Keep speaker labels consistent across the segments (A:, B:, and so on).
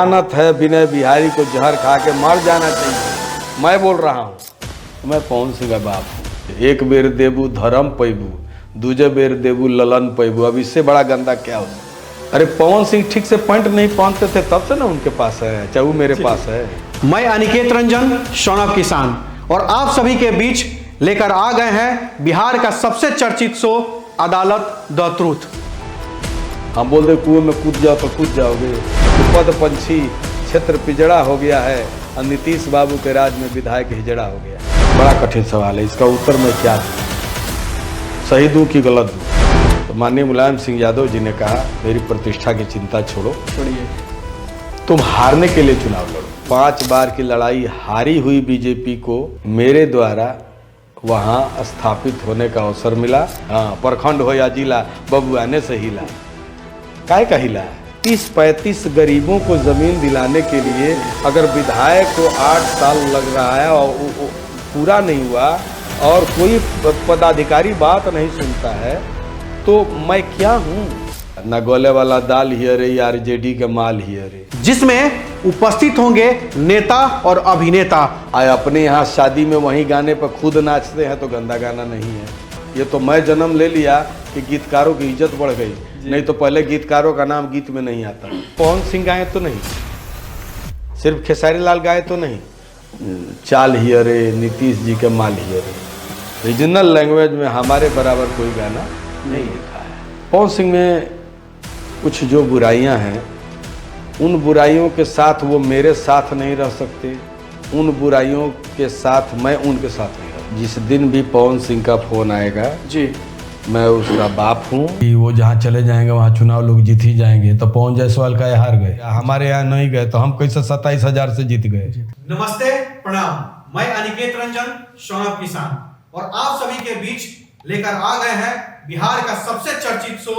A: लानत है विनय बिहारी को जहर खा के मर जाना चाहिए। मैं बोल रहा हूँ, मैं पवन सिंह का बाप हूँ। एक बेर देबू धर्म पैबू, दूजे बेर देबू ललन पैबू। अब इससे बड़ा गंदा क्या हो। अरे पवन सिंह ठीक से पैंट नहीं पहनते थे तब से ना उनके पास है, चाहे वो मेरे पास है।
B: मैं अनिकेत रंजन, शौनक किसान, और आप सभी के बीच लेकर आ गए हैं बिहार का सबसे चर्चित शो अदालत द ट्रूथ।
A: हम बोल दे कुएं में कूद जाओ तो कूद जाओगे। पद पंछी क्षेत्र पिजड़ा हो गया है और नीतीश बाबू के राज में विधायक हिजड़ा हो गया। बड़ा कठिन सवाल है, इसका उत्तर मैं क्या दूं? सही दूं कि गलत दूं? तो माननीय मुलायम सिंह यादव जी ने कहा मेरी प्रतिष्ठा की चिंता छोड़िए, तुम हारने के लिए चुनाव लड़ो। 5 बार की लड़ाई हारी हुई बीजेपी को मेरे द्वारा वहाँ स्थापित होने का अवसर मिला। हाँ, प्रखंड हो या जिला, बबुआने से हिला। काय का हिला? 30-35 गरीबों को जमीन दिलाने के लिए अगर विधायक को 8 साल लग रहा है और पूरा नहीं हुआ और कोई पदाधिकारी बात नहीं सुनता है तो मैं क्या हूँ? न गोले वाला दाल ही अरे आरजेडी के माल ही अरे।
B: जिसमें उपस्थित होंगे नेता और अभिनेता।
A: आए अपने यहाँ शादी में वहीं गाने पर खुद नाचते हैं तो गंदा गाना नहीं है। ये तो मैं जन्म ले लिया कि गीतकारों की इज्जत बढ़ गई, नहीं तो पहले गीतकारों का नाम गीत में नहीं आता। पवन सिंह गाए तो नहीं, सिर्फ खेसारी लाल गाए तो नहीं, चाल ही अरे नीतीश जी के माल ही अरे। रीजनल लैंग्वेज में हमारे बराबर कोई गाना नहीं लिखा है। पवन सिंह में कुछ जो बुराइयां हैं, उन बुराइयों के साथ वो मेरे साथ नहीं रह सकते, उन बुराइयों के साथ मैं उनके साथ नहीं रहूँ। जिस दिन भी पवन सिंह का फोन आएगा
B: जी,
A: मैं उसका बाप हूँ। वो जहाँ चले जाएंगे वहाँ चुनाव लोग जीत ही जाएंगे। तो पवन जायसवाल का हार गए, हमारे यहाँ नहीं गए तो हम कैसे 27,000 से जीत गए।
B: नमस्ते, प्रणाम। मैं अनिकेत रंजन, शौनक किसान, और आप सभी के बीच लेकर आ गए हैं बिहार का सबसे चर्चित शो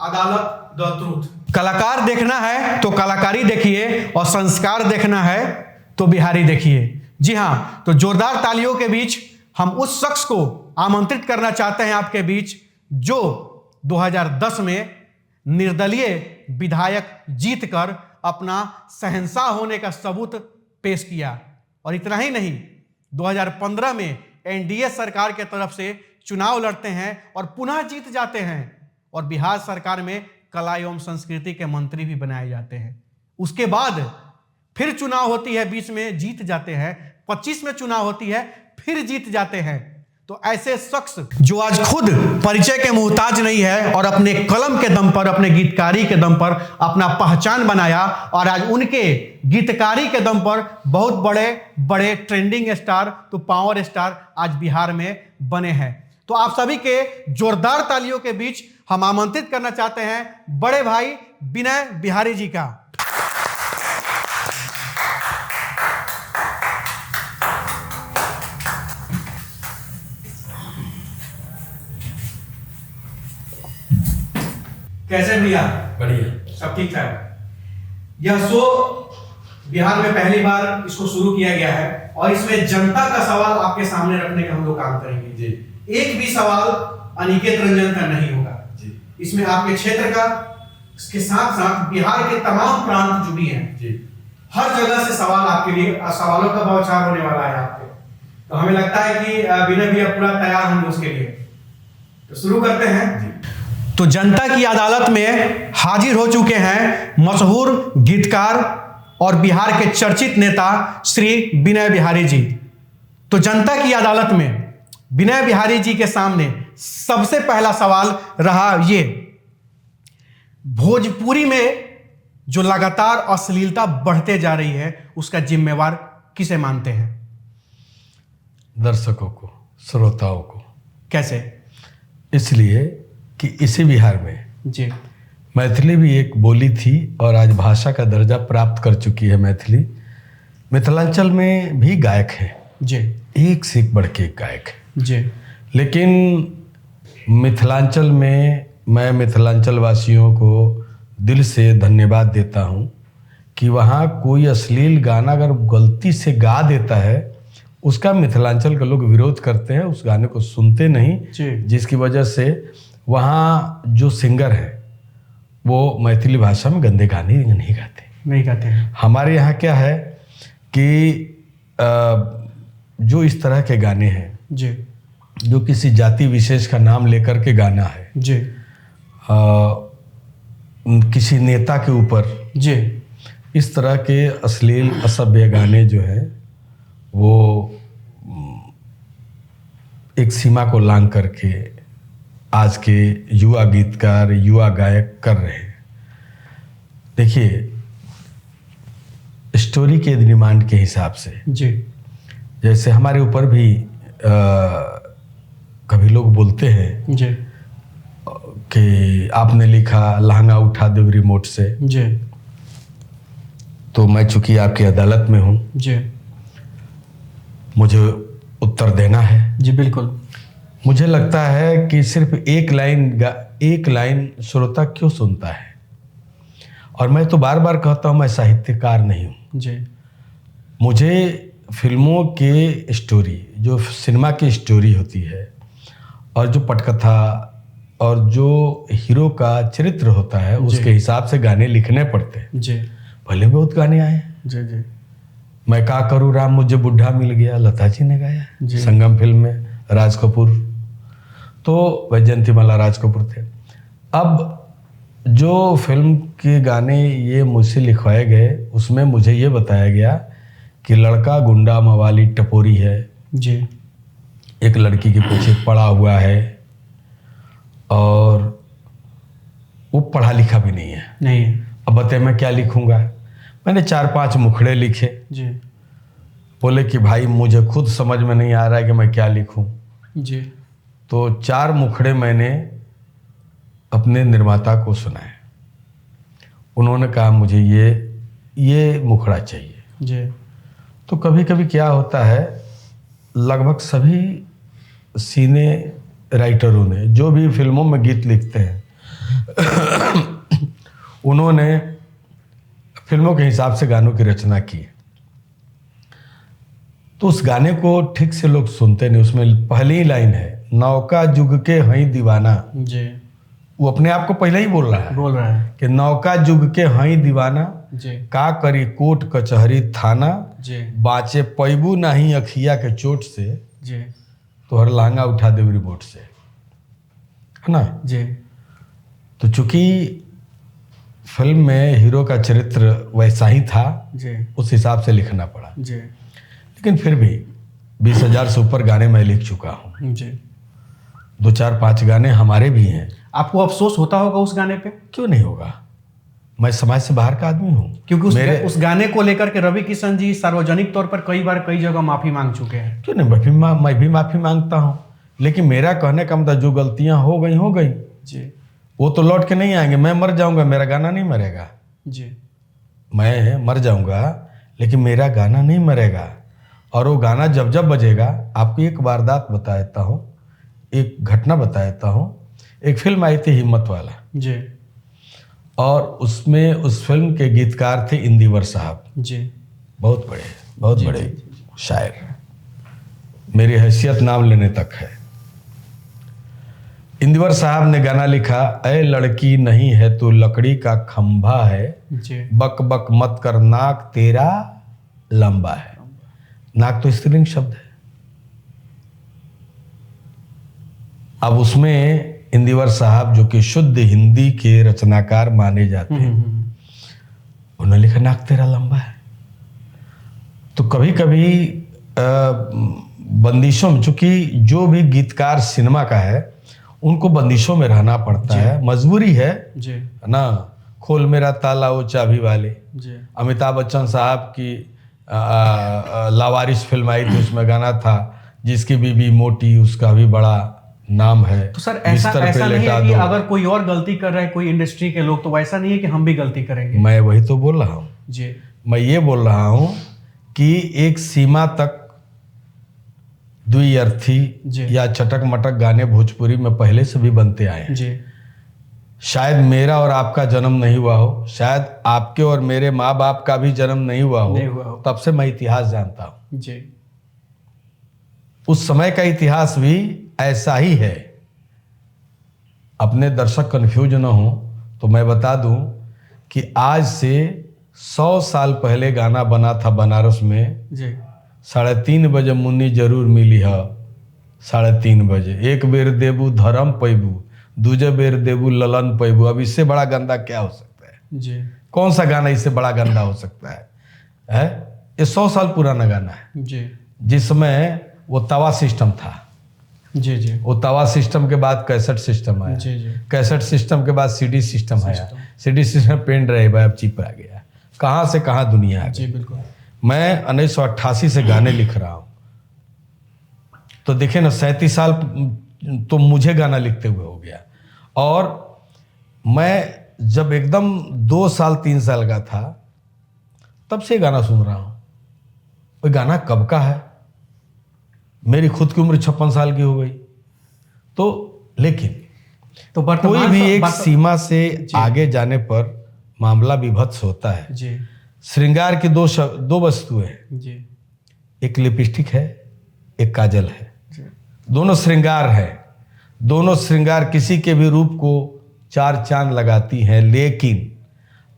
B: अदालत द ट्रूथ। कलाकार देखना है तो कलाकारी देखिए और संस्कार देखना है तो बिहारी देखिए। जी हाँ, तो जोरदार तालियों के बीच हम उस शख्स को आमंत्रित करना चाहते हैं आपके बीच जो 2010 में निर्दलीय विधायक जीतकर अपना शहंशाह होने का सबूत पेश किया। और इतना ही नहीं, 2015 में एनडीए सरकार के तरफ से चुनाव लड़ते हैं और पुनः जीत जाते हैं और बिहार सरकार में कला एवं संस्कृति के मंत्री भी बनाए जाते हैं। उसके बाद फिर चुनाव होती है, बीच में जीत जाते हैं, 25 में चुनाव होती है, फिर जीत जाते हैं। तो ऐसे शख्स जो आज खुद परिचय के मोहताज नहीं है और अपने कलम के दम पर, अपने गीतकारी के दम पर अपना पहचान बनाया और आज उनके गीतकारी के दम पर बहुत बड़े बड़े ट्रेंडिंग स्टार, तो पावर स्टार आज बिहार में बने हैं। तो आप सभी के जोरदार तालियों के बीच हम आमंत्रित करना चाहते हैं बड़े भाई विनय बिहारी जी का। कैसे भैया?
C: बढ़िया,
B: सब ठीक ठाक। यह शो बिहार में पहली बार इसको शुरू किया गया है और इसमें जनता का सवाल आपके सामने रखने का हम लोग काम करेंगे जी। एक भी सवाल अनिकेत रंजन का नहीं होगा जी। इसमें आपके क्षेत्र का, इसके साथ साथ बिहार के तमाम प्रांत जो भी हैं जी, हर जगह से सवाल आपके लिए, सवालों का बौछार होने वाला है आपके। तो हमें लगता है कि विनय भैया पूरा तैयार होंगे उसके लिए। तो शुरू करते हैं जी। तो जनता की अदालत में हाजिर हो चुके हैं मशहूर गीतकार और बिहार के चर्चित नेता श्री विनय बिहारी जी। तो जनता की अदालत में विनय बिहारी जी के सामने सबसे पहला सवाल रहा ये, भोजपुरी में जो लगातार अश्लीलता बढ़ते जा रही है उसका जिम्मेवार किसे मानते हैं?
A: दर्शकों को, श्रोताओं को।
B: कैसे?
A: इसलिए कि इसी बिहार में
B: जी
A: मैथिली भी एक बोली थी और आज भाषा का दर्जा प्राप्त कर चुकी है मैथिली। मिथिलांचल में भी गायक हैं
B: जी,
A: एक से एक बढ़ के एक गायक है
B: जी।
A: लेकिन मिथिलांचल में मैं मिथिलांचल वासियों को दिल से धन्यवाद देता हूँ कि वहाँ कोई अश्लील गाना अगर गलती से गा देता है उसका मिथिलांचल के लोग विरोध करते हैं, उस गाने को सुनते नहीं, जिसकी वजह से वहाँ जो सिंगर है वो मैथिली भाषा में गंदे गाने नहीं गाते।
B: नहीं गाते हैं।
A: हमारे यहाँ क्या है कि जो इस तरह के गाने हैं
B: जी
A: जो किसी जाति विशेष का नाम लेकर के गाना है,
B: जी
A: किसी नेता के ऊपर,
B: जी
A: इस तरह के अश्लील असभ्य गाने जो हैं वो एक सीमा को लांघ करके आज के युवा गीतकार, युवा गायक कर रहे हैं। देखिए, स्टोरी के डिमांड के हिसाब से
B: जी
A: जैसे हमारे ऊपर भी कभी लोग बोलते हैं
B: जी
A: कि आपने लिखा लहंगा उठा दो रिमोट से,
B: जी
A: तो मैं चूंकि आपकी अदालत में हूँ,
B: जी
A: मुझे उत्तर देना है।
B: जी बिल्कुल।
A: मुझे लगता है कि सिर्फ एक लाइन श्रोता क्यों सुनता है, और मैं तो बार बार कहता हूँ मैं साहित्यकार नहीं हूँ।
B: जी
A: मुझे फिल्मों के स्टोरी, जो सिनेमा की स्टोरी होती है, और जो पटकथा और जो हीरो का चरित्र होता है, उसके हिसाब से गाने लिखने पड़ते हैं।
B: जी
A: पहले बहुत गाने आए हैं।
B: जी जी
A: मैं का करूँ राम मुझे बुढ़ा मिल गया, लता जी ने गाया
B: जी।
A: संगम फिल्म में, राज कपूर, तो वैजयंतीमाला राज कपूर थे। अब जो फिल्म के गाने ये मुझसे लिखवाए गए, उसमें मुझे ये बताया गया कि लड़का गुंडा मवाली टपोरी है
B: जी,
A: एक लड़की के पीछे पड़ा हुआ है, और वो पढ़ा लिखा भी नहीं है।
B: नहीं है।
A: अब बताए मैं क्या लिखूंगा। मैंने 4-5 मुखड़े लिखे।
B: जी
A: बोले कि भाई मुझे खुद समझ में नहीं आ रहा है कि मैं क्या लिखूं।
B: जी
A: तो 4 मुखड़े मैंने अपने निर्माता को सुनाए। उन्होंने कहा मुझे ये मुखड़ा चाहिए।
B: जी
A: तो कभी कभी क्या होता है, लगभग सभी सीने राइटरों ने जो भी फिल्मों में गीत लिखते हैं उन्होंने फिल्मों के हिसाब से गानों की रचना की। तो उस गाने को ठीक से लोग सुनते नहीं। उसमें पहली ही लाइन है, नौका जुग के हई दीवाना।
B: जी
A: वो अपने आप को पहले ही बोल रहा है कि नौका जुग के हई दीवाना,
B: जी
A: का करी कोर्ट कचहरी थाना,
B: जी
A: बाँचे पैबू नहीं अखिया के चोट से,
B: जी
A: तो हर लहंगा उठा दे रिमोट से, है ना।
B: जी
A: तो चूंकि फिल्म में हीरो का चरित्र वैसा ही था,
B: जी
A: उस हिसाब से लिखना पड़ा।
B: जी
A: लेकिन फिर भी 20,000 से ऊपर गाने मैं लिख चुका हूँ।
B: जी
A: 2-4-5 गाने हमारे भी हैं।
B: आपको अफसोस होता होगा उस गाने पे?
A: क्यों नहीं होगा, मैं समाज से बाहर का आदमी हूँ।
B: क्योंकि उस गाने को लेकर के रवि किशन जी सार्वजनिक तौर पर कई जगह माफी मांग चुके हैं।
A: क्यों नहीं, मैं भी माफी मांगता हूँ। लेकिन मेरा कहने का मतलब जो गलतियाँ हो गई
B: जी,
A: वो तो लौट के नहीं आएंगे। मैं मर जाऊंगा, मेरा गाना नहीं मरेगा।
B: जी
A: मैं मर जाऊंगा लेकिन मेरा गाना नहीं मरेगा। और वो गाना जब जब बजेगा, आपको एक वारदात बता देता हूँ, एक घटना बता देता हूँ। एक फिल्म आई थी हिम्मत वाला
B: जी,
A: और उसमें उस फिल्म के गीतकार थे इंदिवर साहब।
B: जी
A: बहुत बड़े शायर, मेरी हैसियत नाम लेने तक है। इंदिवर साहब ने गाना लिखा, ऐ लड़की नहीं है तू लकड़ी का खंभा है,
B: जी
A: बक बक मत कर नाक तेरा लंबा है। नाक तो स्त्रीलिंग शब्द है। अब उसमें इंदिवर साहब जो कि शुद्ध हिंदी के रचनाकार माने जाते हैं, उन्होंने लिखा नाक तेरा लंबा है। तो कभी कभी बंदिशों में, चूंकि जो भी गीतकार सिनेमा का है उनको बंदिशों में रहना पड़ता है, मजबूरी है
B: जी,
A: ना। खोल मेरा ताला वो चाबी वाले,
B: जी
A: अमिताभ बच्चन साहब की लावारिस फिल्म आई थी, उसमें गाना था, जिसकी बीबी मोटी उसका भी बड़ा नाम है।
B: तो सर ऐसा नहीं है कि अगर कोई और गलती कर रहा है, कोई इंडस्ट्री के लोग, तो वैसा नहीं है कि हम भी गलती करेंगे।
A: मैं वही तो बोल रहा हूँ
B: जी,
A: मैं ये बोल रहा हूँ कि एक सीमा तक द्विअर्थी या चटक मटक गाने भोजपुरी में पहले से भी बनते आए हैं।
B: जी,
A: शायद मेरा और आपका जन्म नहीं हुआ हो, शायद आपके और मेरे माँ बाप का भी जन्म नहीं हुआ हो, तब से मैं इतिहास जानता हूँ।
B: जी,
A: उस समय का इतिहास भी ऐसा ही है। अपने दर्शक कंफ्यूज न हो तो मैं बता दूं कि आज से 100 साल पहले गाना बना था बनारस में,
B: जी
A: 3:30 बजे मुन्नी जरूर मिली है, 3:30 बजे एक बेर देबू धर्म पैबू, दूजे बेर देबू ललन पैबू। अब इससे बड़ा गंदा क्या हो सकता है?
B: जी
A: कौन सा गाना इससे बड़ा गंदा हो सकता है? ये 100 साल पुराना गाना है,
B: जी
A: जिसमें वो तवा सिस्टम था।
B: जी जी
A: वो तवा सिस्टम के बाद कैसेट सिस्टम आया,
B: जी जी
A: कैसेट सिस्टम के बाद सीडी सिस्टम आया, सीडी सिस्टम पेन ड्राइव अब चिप आ गया। कहाँ से कहाँ दुनिया आ गई।
B: जी बिल्कुल।
A: मैं 1988 से गाने लिख रहा हूँ, तो देखे ना 37 साल तो मुझे गाना लिखते हुए हो गया। और मैं जब एकदम 2 साल 3 साल का था तब से गाना सुन रहा हूँ। वो गाना कब का है? मेरी खुद की उम्र 56 साल की हो गई। तो लेकिन
B: तो
A: कोई भी एक सीमा से आगे जाने पर मामला विभत्स होता है।
B: जी
A: श्रृंगार की दो वस्तुएं हैं,
B: जी
A: एक लिपस्टिक है, एक काजल है।
B: जी
A: दोनों श्रृंगार है, दोनों श्रृंगार किसी के भी रूप को 4 चांद लगाती हैं। लेकिन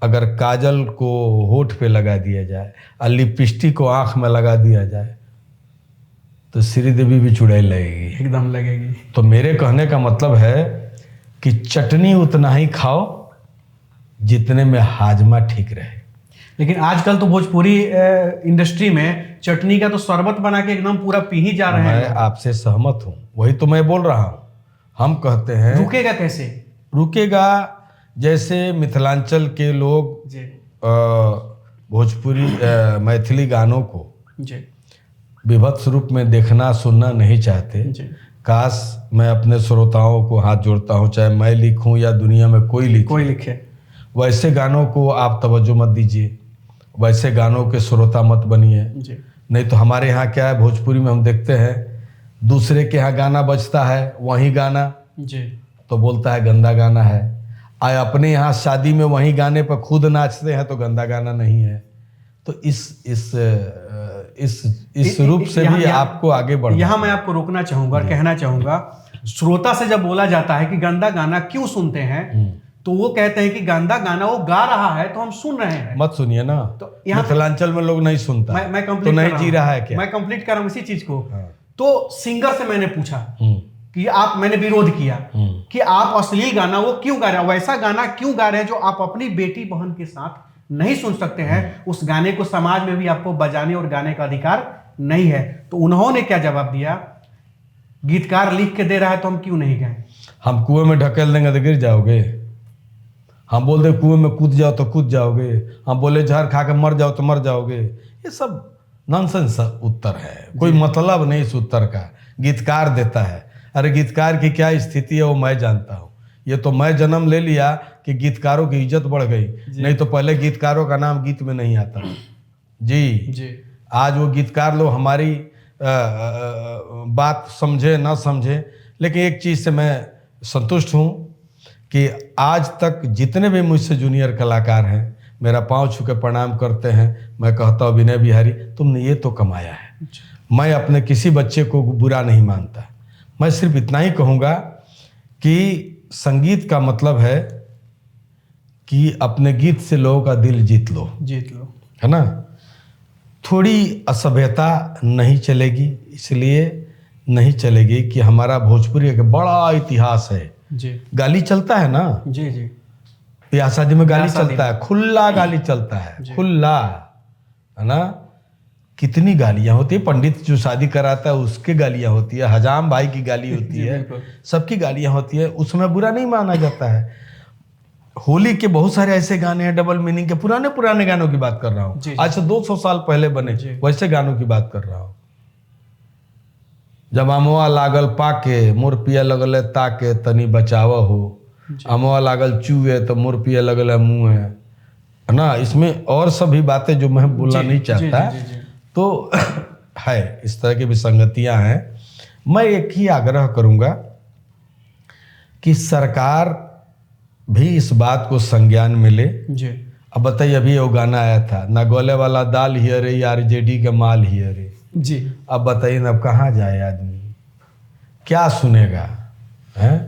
A: अगर काजल को होठ पे लगा दिया जाए और लिपस्टिक को आंख में लगा दिया जाए तो श्रीदेवी भी चुड़ैल लगेगी,
B: एकदम लगेगी।
A: तो मेरे कहने का मतलब है कि चटनी उतना ही खाओ जितने में हाजमा ठीक रहे।
B: लेकिन आजकल तो भोजपुरी इंडस्ट्री में चटनी का तो शरबत बना के एकदम पूरा पी ही जा रहे
A: मैं
B: हैं।
A: आपसे सहमत हूँ, वही तो मैं बोल रहा हूँ। हम कहते हैं
B: रुकेगा कैसे?
A: रुकेगा जैसे मिथिलांचल के लोग
B: जी
A: भोजपुरी मैथिली गानों को
B: जी
A: विभत्स रूप में देखना सुनना नहीं चाहते।
B: जी
A: काश मैं अपने श्रोताओं को हाथ जोड़ता हूँ, चाहे मैं लिखूं या दुनिया में कोई लिखे, वैसे गानों को आप तवज्जो मत दीजिए, वैसे गानों के श्रोता मत बनिए।
B: जी
A: नहीं तो हमारे यहाँ क्या है, भोजपुरी में हम देखते हैं दूसरे के यहाँ गाना बजता है, वही गाना
B: जी
A: तो बोलता है गंदा गाना है। आए अपने यहाँ शादी में वही गाने पर खुद नाचते हैं तो गंदा गाना नहीं है। तो इस रूप से भी आपको आगे बढ़ना।
B: यहाँ मैं आपको रोकना चाहूंगा और कहना चाहूंगा, श्रोता से जब बोला जाता है कि गंदा गाना क्यों सुनते हैं, तो वो कहते हैं कि गंदा गाना वो गा रहा है तो हम सुन रहे हैं।
A: मत सुनिए ना,
B: तो यहाँ
A: मिथिलांचल में लोग नहीं सुनता।
B: मैं
A: तो नहीं जी रहा है क्या?
B: मैं कंप्लीट कर रहा हूँ इसी चीज को।
A: हाँ।
B: तो सिंगर से मैंने पूछा कि मैंने विरोध किया कि आप अश्लील गाना वो क्यों गा रहे हैं, वैसा गाना क्यों गा रहे हैं जो आप अपनी बेटी बहन के साथ नहीं सुन सकते हैं। उस गाने को समाज में भी आपको बजाने और गाने का अधिकार नहीं है। तो उन्होंने क्या जवाब दिया, गीतकार लिख के दे रहा है तो हम क्यों नहीं गाएं?
A: हम कुएं में ढकेल देंगे तो गिर जाओगे। हम बोल दे कुएं में कूद जाओ तो कूद जाओगे। हम बोले जहर खा के मर जाओ तो मर जाओगे। ये सब नॉनसेंस उत्तर है, कोई मतलब नहीं इस उत्तर का। गीतकार देता है। अरे गीतकार की क्या स्थिति है वो मैं जानता हूँ। ये तो मैं जन्म ले लिया कि गीतकारों की इज्जत बढ़ गई, नहीं तो पहले गीतकारों का नाम गीत में नहीं आता। जी आज वो गीतकार लोग हमारी बात समझे ना समझे, लेकिन एक चीज़ से मैं संतुष्ट हूँ कि आज तक जितने भी मुझसे जूनियर कलाकार हैं मेरा पाँव छू के प्रणाम करते हैं। मैं कहता हूँ विनय बिहारी तुमने ये तो कमाया है। मैं अपने किसी बच्चे को बुरा नहीं मानता। मैं सिर्फ इतना ही कहूँगा कि संगीत का मतलब है कि अपने गीत से लोगों का दिल जीत लो, है ना। थोड़ी असभ्यता नहीं चलेगी, इसलिए नहीं चलेगी कि हमारा भोजपुरी एक बड़ा इतिहास है।
B: जी
A: गाली चलता है ना,
B: जी जी
A: ब्याह शादी में गाली चलता है, खुला गाली चलता है, खुला, है ना। कितनी गालियां होती है, पंडित जो शादी कराता है उसके गालियां होती है, हजाम भाई की गाली होती है, सबकी गालियां होती है, उसमें बुरा नहीं माना जाता है। होली के बहुत सारे ऐसे गाने हैं डबल मीनिंग के, पुराने गानों की बात कर रहा हूँ, आज से 200 साल पहले बने वैसे गानों की बात कर रहा हूँ। जब अमवा लागल पाके मोर पिया लगल ताके तनी बचाव हो, अमवा लागल चूहे तो मोर पिया लगल मुँह है ना। इसमें और सभी बातें जो मैं बोलना नहीं चाहता, तो है इस तरह की भी संगतियां हैं। मैं एक ही आग्रह करूंगा कि सरकार भी इस बात को संज्ञान में ले। अब बताइए, अभी वो गाना आया था ना, गोले वाला दाल ही अरे यार जेडी का माल ही अरे
B: जी।
A: अब बताइए ना, अब कहाँ जाए आदमी, क्या सुनेगा, हैं?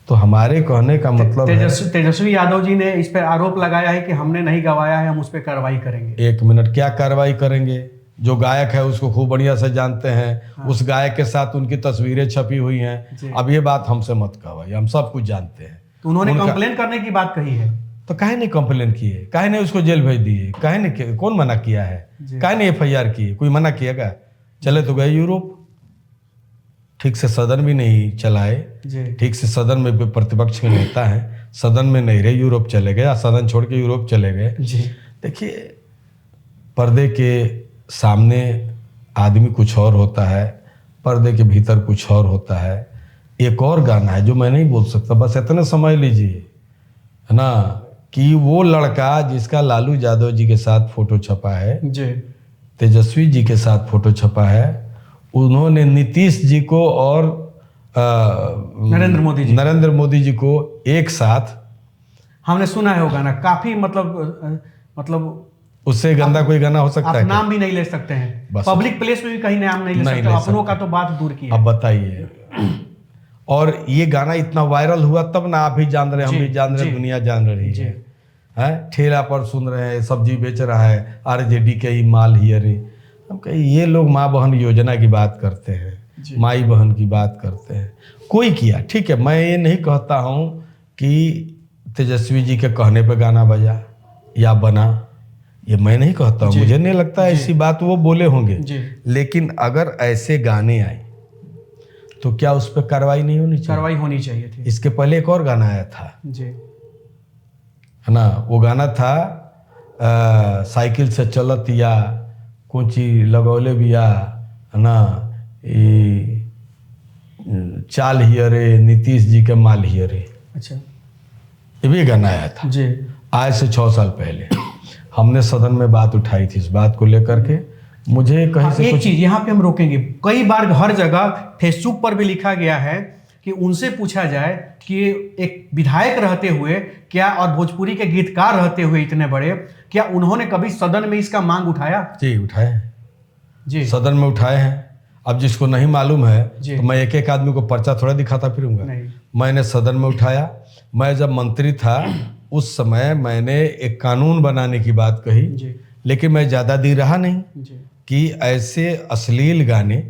A: तो हमारे कहने का मतलब है,
B: तेजस्वी यादव जी ने इस पर आरोप लगाया है कि हमने नहीं गवाया है, हम उस पर कार्रवाई करेंगे।
A: एक मिनट, क्या कार्रवाई करेंगे? जो गायक है उसको खूब बढ़िया से जानते हैं। हाँ। उस गायक के साथ उनकी तस्वीरें छपी हुई हैं। अब ये बात हमसे मत कहो, हम सब कुछ जानते हैं।
B: तो उन्होंने कंप्लेन करने की बात कही है,
A: तो काहे नहीं कंप्लेन किए? काहे नहीं उसको जेल भेज दिए? काहे नहीं, कौन मना किया है? काहे नहीं FIR किए? कोई मना किएगा? चले तो गए यूरोप, ठीक से सदन भी नहीं चलाए, ठीक से सदन में प्रतिपक्ष के नेता हैं, सदन में नहीं रहे, यूरोप चले गए, सदन छोड़ के यूरोप चले गए। देखिए, पर्दे के सामने आदमी कुछ और होता है, पर्दे के भीतर कुछ और होता है। एक और गाना है जो मैं नहीं बोल सकता, बस इतना समझ लीजिए, है ना, कि वो लड़का जिसका लालू यादव जी के साथ फोटो छपा है, तेजस्वी जी के साथ फोटो छपा है, उन्होंने नीतीश जी को और नरेंद्र मोदी जी को एक साथ, हमने सुना है वो गाना, काफी मतलब उससे गंदा कोई गाना हो सकता है? नाम भी नहीं ले सकते हैं, पब्लिक प्लेस में भी कहीं नाम नहीं ले सकते, अपनों का तो बात दूर की है। अब बताइए, और ये गाना इतना वायरल हुआ तब ना, आप भी जान रहे हैं, हम भी जान रहे हैं, दुनिया जान रही है। ठेला पर सुन रहे हैं, सब्जी बेच रहा है, RJD के माल ही, अरे हम कहीं ये लोग माँ बहन योजना की बात करते हैं, माई बहन की बात करते हैं। कोई किया, ठीक है, मैं ये नहीं कहता हूँ कि तेजस्वी जी के कहने पे गाना बजा या बना, ये मैं नहीं कहता हूँ, मुझे नहीं लगता ऐसी बात वो बोले होंगे। लेकिन अगर ऐसे गाने आए तो क्या उस पर कार्रवाई नहीं होनी चाहिए? कार्रवाई होनी चाहिए थी। इसके पहले एक और गाना आया था, है ना, वो गाना था साइकिल से चलत या कोची लगौले बिया, है ना, चाल हियरे नीतीश जी के माल हियरे। अच्छा, ये भी गाना आया था जी, आज से 6 साल पहले। हमने सदन में बात उठाई थी इस बात को लेकर के। मुझे कहीं से एक चीज यहाँ पे हम रोकेंगे, कई बार हर जगह फेसबुक पर भी लिखा गया है कि उनसे पूछा जाए कि एक विधायक रहते हुए क्या, और भोजपुरी के गीतकार रहते हुए इतने बड़े, क्या उन्होंने कभी सदन में इसका मांग उठाया? जी उठाए हैं, जी सदन में उठाए हैं। अब जिसको नहीं मालूम है तो मैं एक एक आदमी को पर्चा थोड़ा दिखाता फिरूंगा। मैंने सदन में उठाया। मैं जब मंत्री था उस समय मैंने एक कानून बनाने की बात कही, लेकिन मैं ज्यादा दिन रहा नहीं कि ऐसे अश्लील गाने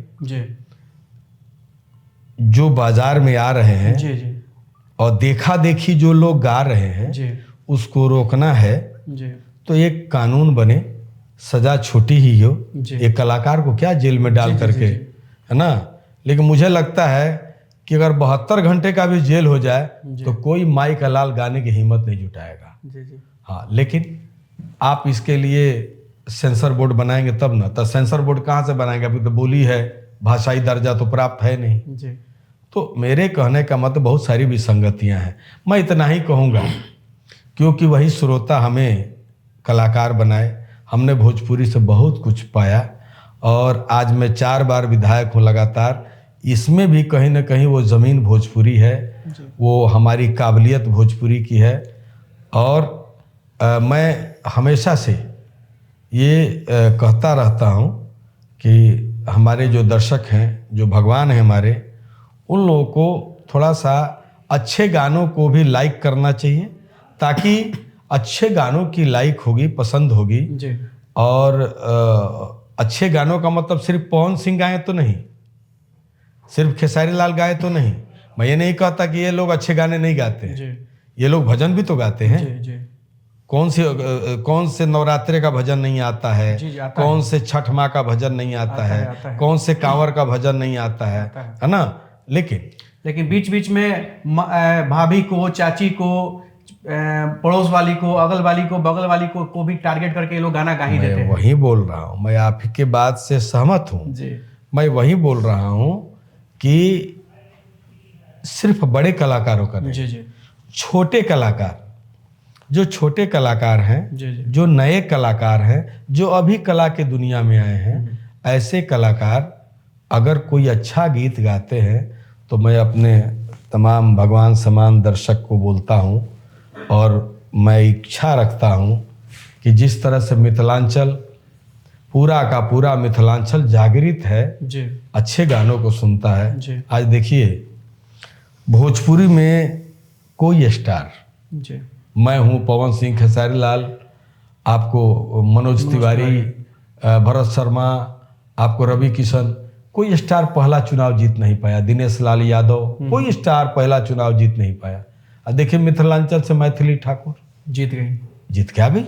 A: जो बाजार में आ रहे हैं और देखा देखी जो लोग गा रहे हैं उसको रोकना है, तो एक कानून बने, सजा छोटी ही हो, एक कलाकार को क्या जेल में डाल करके, है ना। लेकिन मुझे लगता है कि अगर 72 घंटे का भी जेल हो जाए तो कोई माई का लाल गाने की हिम्मत नहीं जुटाएगा। हाँ, लेकिन आप इसके लिए सेंसर बोर्ड बनाएंगे तब ना, तो सेंसर बोर्ड कहाँ से बनाएंगे? अभी तो बोली है, भाषाई दर्जा तो प्राप्त है नहीं। तो मेरे कहने का मतलब बहुत सारी विसंगतियां हैं। मैं इतना ही कहूँगा, क्योंकि वही श्रोता हमें कलाकार बनाए, हमने भोजपुरी से बहुत कुछ पाया, और आज मैं 4 बार विधायक हूँ लगातार। इसमें भी कहीं ना कहीं वो ज़मीन भोजपुरी है, वो हमारी काबिलियत भोजपुरी की है। और मैं हमेशा से ये कहता रहता हूँ कि हमारे जो दर्शक हैं, जो भगवान हैं हमारे, उन लोगों को थोड़ा सा अच्छे गानों को भी लाइक करना चाहिए, ताकि अच्छे गानों की लाइक होगी, पसंद होगी। और अच्छे गानों का मतलब सिर्फ पवन सिंह गाए तो नहीं, सिर्फ खेसारी लाल गाए तो नहीं। मैं ये नहीं कहता कि ये लोग अच्छे गाने नहीं गाते हैं, ये लोग भजन भी तो गाते हैं। कौन से नवरात्रे का भजन नहीं आता है, कौन से छठ माँ का भजन नहीं आता है, कौन से कांवर का भजन नहीं आता है ना। लेकिन बीच बीच में भाभी को, चाची को, पड़ोस वाली को, अगल वाली को, बगल वाली को भी टारगेट करके ये लोग गाना गा ही देते हैं। वही बोल रहा हूँ, मैं आपकी बात से सहमत हूँ। मैं वही बोल रहा हूँ कि सिर्फ बड़े कलाकारों का नहीं, छोटे कलाकार, जो छोटे कलाकार हैं, जो नए कलाकार हैं, जो अभी कला के दुनिया में आए हैं, ऐसे कलाकार अगर कोई अच्छा गीत गाते हैं तो मैं अपने तमाम भगवान समान दर्शक को बोलता हूँ, और मैं इच्छा रखता हूँ कि जिस तरह से मिथिलांचल, पूरा का पूरा मिथिलांचल जागृत है, अच्छे गानों को सुनता है। आज देखिए भोजपुरी में कोई स्टार,
B: जी,
A: मैं हूँ पवन सिंह, खेसारी लाल, आपको मनोज तिवारी, भरत शर्मा, आपको रवि किशन, कोई स्टार पहला चुनाव जीत नहीं पाया। दिनेश लाल यादव, कोई स्टार पहला चुनाव जीत नहीं पाया। अब देखिए मिथिलांचल से मैथिली ठाकुर
B: जीत गई,
A: जीत के आ गई।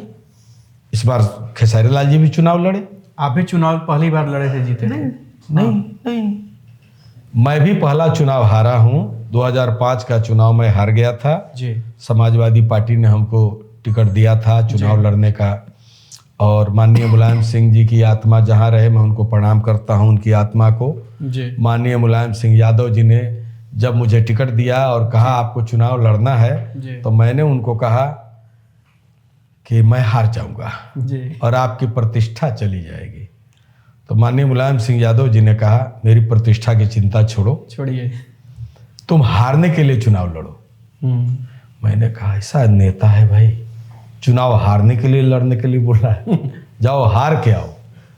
A: इस बार खेसारी लाल जी भी चुनाव लड़े।
B: आप भी चुनाव पहली बार लड़े थे, जीते थे?
A: नहीं, मैं भी पहला चुनाव हारा हूँ। 2005 का चुनाव मैं हार गया था
B: जी,
A: समाजवादी पार्टी ने हमको टिकट दिया था चुनाव लड़ने का। और माननीय मुलायम सिंह जी की आत्मा जहाँ रहे, मैं उनको प्रणाम करता हूँ, उनकी आत्मा को।
B: जी,
A: माननीय मुलायम सिंह यादव जी ने जब मुझे टिकट दिया और कहा आपको चुनाव लड़ना
B: जी।
A: है, तो मैंने उनको कहा कि मैं हार जाऊंगा
B: जी,
A: और आपकी प्रतिष्ठा चली जाएगी। तो माननीय मुलायम सिंह यादव जी ने कहा मेरी प्रतिष्ठा की चिंता
B: छोड़िए,
A: तुम हारने के लिए चुनाव लड़ो। मैंने कहा ऐसा नेता है भाई, चुनाव हारने के लिए लड़ने के लिए बोल रहा है, जाओ हार के आओ।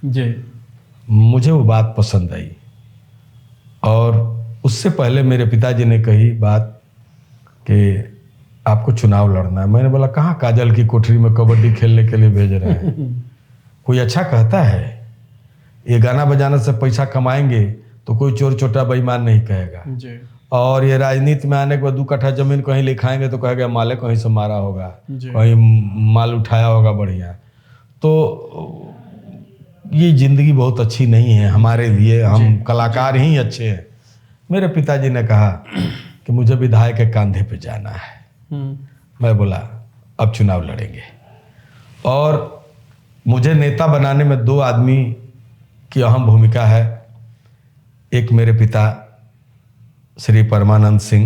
B: जी,
A: मुझे वो बात पसंद आई। और उससे पहले मेरे पिताजी ने कही बात कि आपको चुनाव लड़ना है। मैंने बोला कहाँ काजल की कोठरी में कबड्डी खेलने के लिए भेज रहे हैं, कोई अच्छा कहता है? ये गाना बजाना से पैसा कमाएंगे तो कोई चोर छोटा बेईमान नहीं कहेगा।
B: जी,
A: और ये राजनीति में आने के बाद 2 कट्ठा जमीन कहीं लिखाएंगे तो कहेगा माले कहीं से मारा होगा,
B: जी।
A: कहीं माल उठाया होगा बढ़िया। तो ये जिंदगी बहुत अच्छी नहीं है हमारे लिए, हम कलाकार ही अच्छे हैं। मेरे पिताजी ने कहा कि मुझे विधायक के कंधे पे जाना है। मैं बोला अब चुनाव लड़ेंगे। और मुझे नेता बनाने में 2 आदमी की अहम भूमिका है। एक मेरे पिता श्री परमानंद सिंह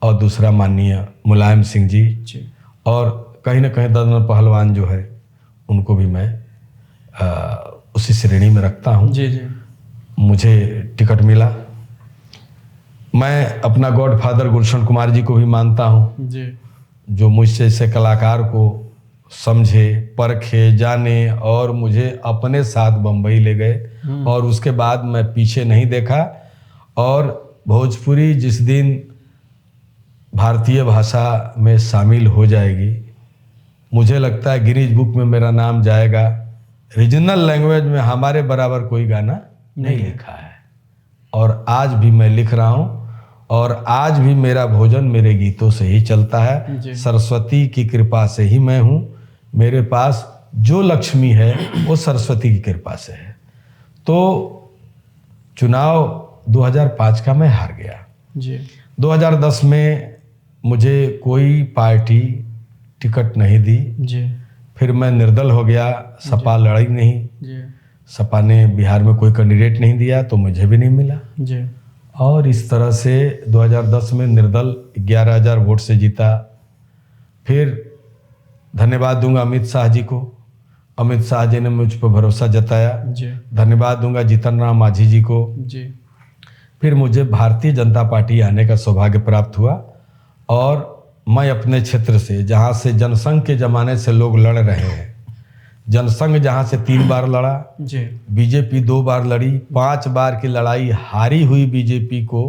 A: और दूसरा माननीय मुलायम सिंह जी। और कहीं ना कहीं ददन पहलवान जो है उनको भी मैं उसी श्रेणी में रखता हूँ।
B: जी, जी,
A: मुझे टिकट मिला। मैं अपना गॉडफादर गुलशन कुमार जी को भी मानता हूँ,
B: जी,
A: जो मुझसे ऐसे कलाकार को समझे, परखे, जाने और मुझे अपने साथ बम्बई ले गए। और उसके बाद मैं पीछे नहीं देखा। और भोजपुरी जिस दिन भारतीय भाषा में शामिल हो जाएगी, मुझे लगता है गिनीज बुक में मेरा नाम जाएगा। रीजनल लैंग्वेज में हमारे बराबर कोई गाना नहीं लिखा है। और आज भी मैं लिख रहा हूँ और आज भी मेरा भोजन मेरे गीतों से ही चलता है। सरस्वती की कृपा से ही मैं हूँ। मेरे पास जो लक्ष्मी है वो सरस्वती की कृपा से है। तो चुनाव 2005 का मैं हार गया।
B: जी,
A: 2010 में मुझे कोई पार्टी टिकट नहीं दी।
B: जी,
A: फिर मैं निर्दल हो गया, सपा लड़ी नहीं।
B: जी,
A: सपा ने बिहार में कोई कैंडिडेट नहीं दिया तो मुझे भी नहीं मिला।
B: जी,
A: और इस तरह से 2010 में निर्दल 11,000 वोट से जीता। फिर धन्यवाद दूंगा अमित शाह जी को। अमित शाह जी ने मुझ पर भरोसा जताया।
B: जी,
A: धन्यवाद दूंगा जीतन राम मांझी जी को।
B: जी,
A: फिर मुझे भारतीय जनता पार्टी आने का सौभाग्य प्राप्त हुआ। और मैं अपने क्षेत्र से, जहाँ से जनसंघ के ज़माने से लोग लड़ रहे हैं, जनसंघ जहाँ से 3 बार लड़ा,
B: जी,
A: बीजेपी 2 बार लड़ी, 5 बार की लड़ाई हारी हुई बीजेपी को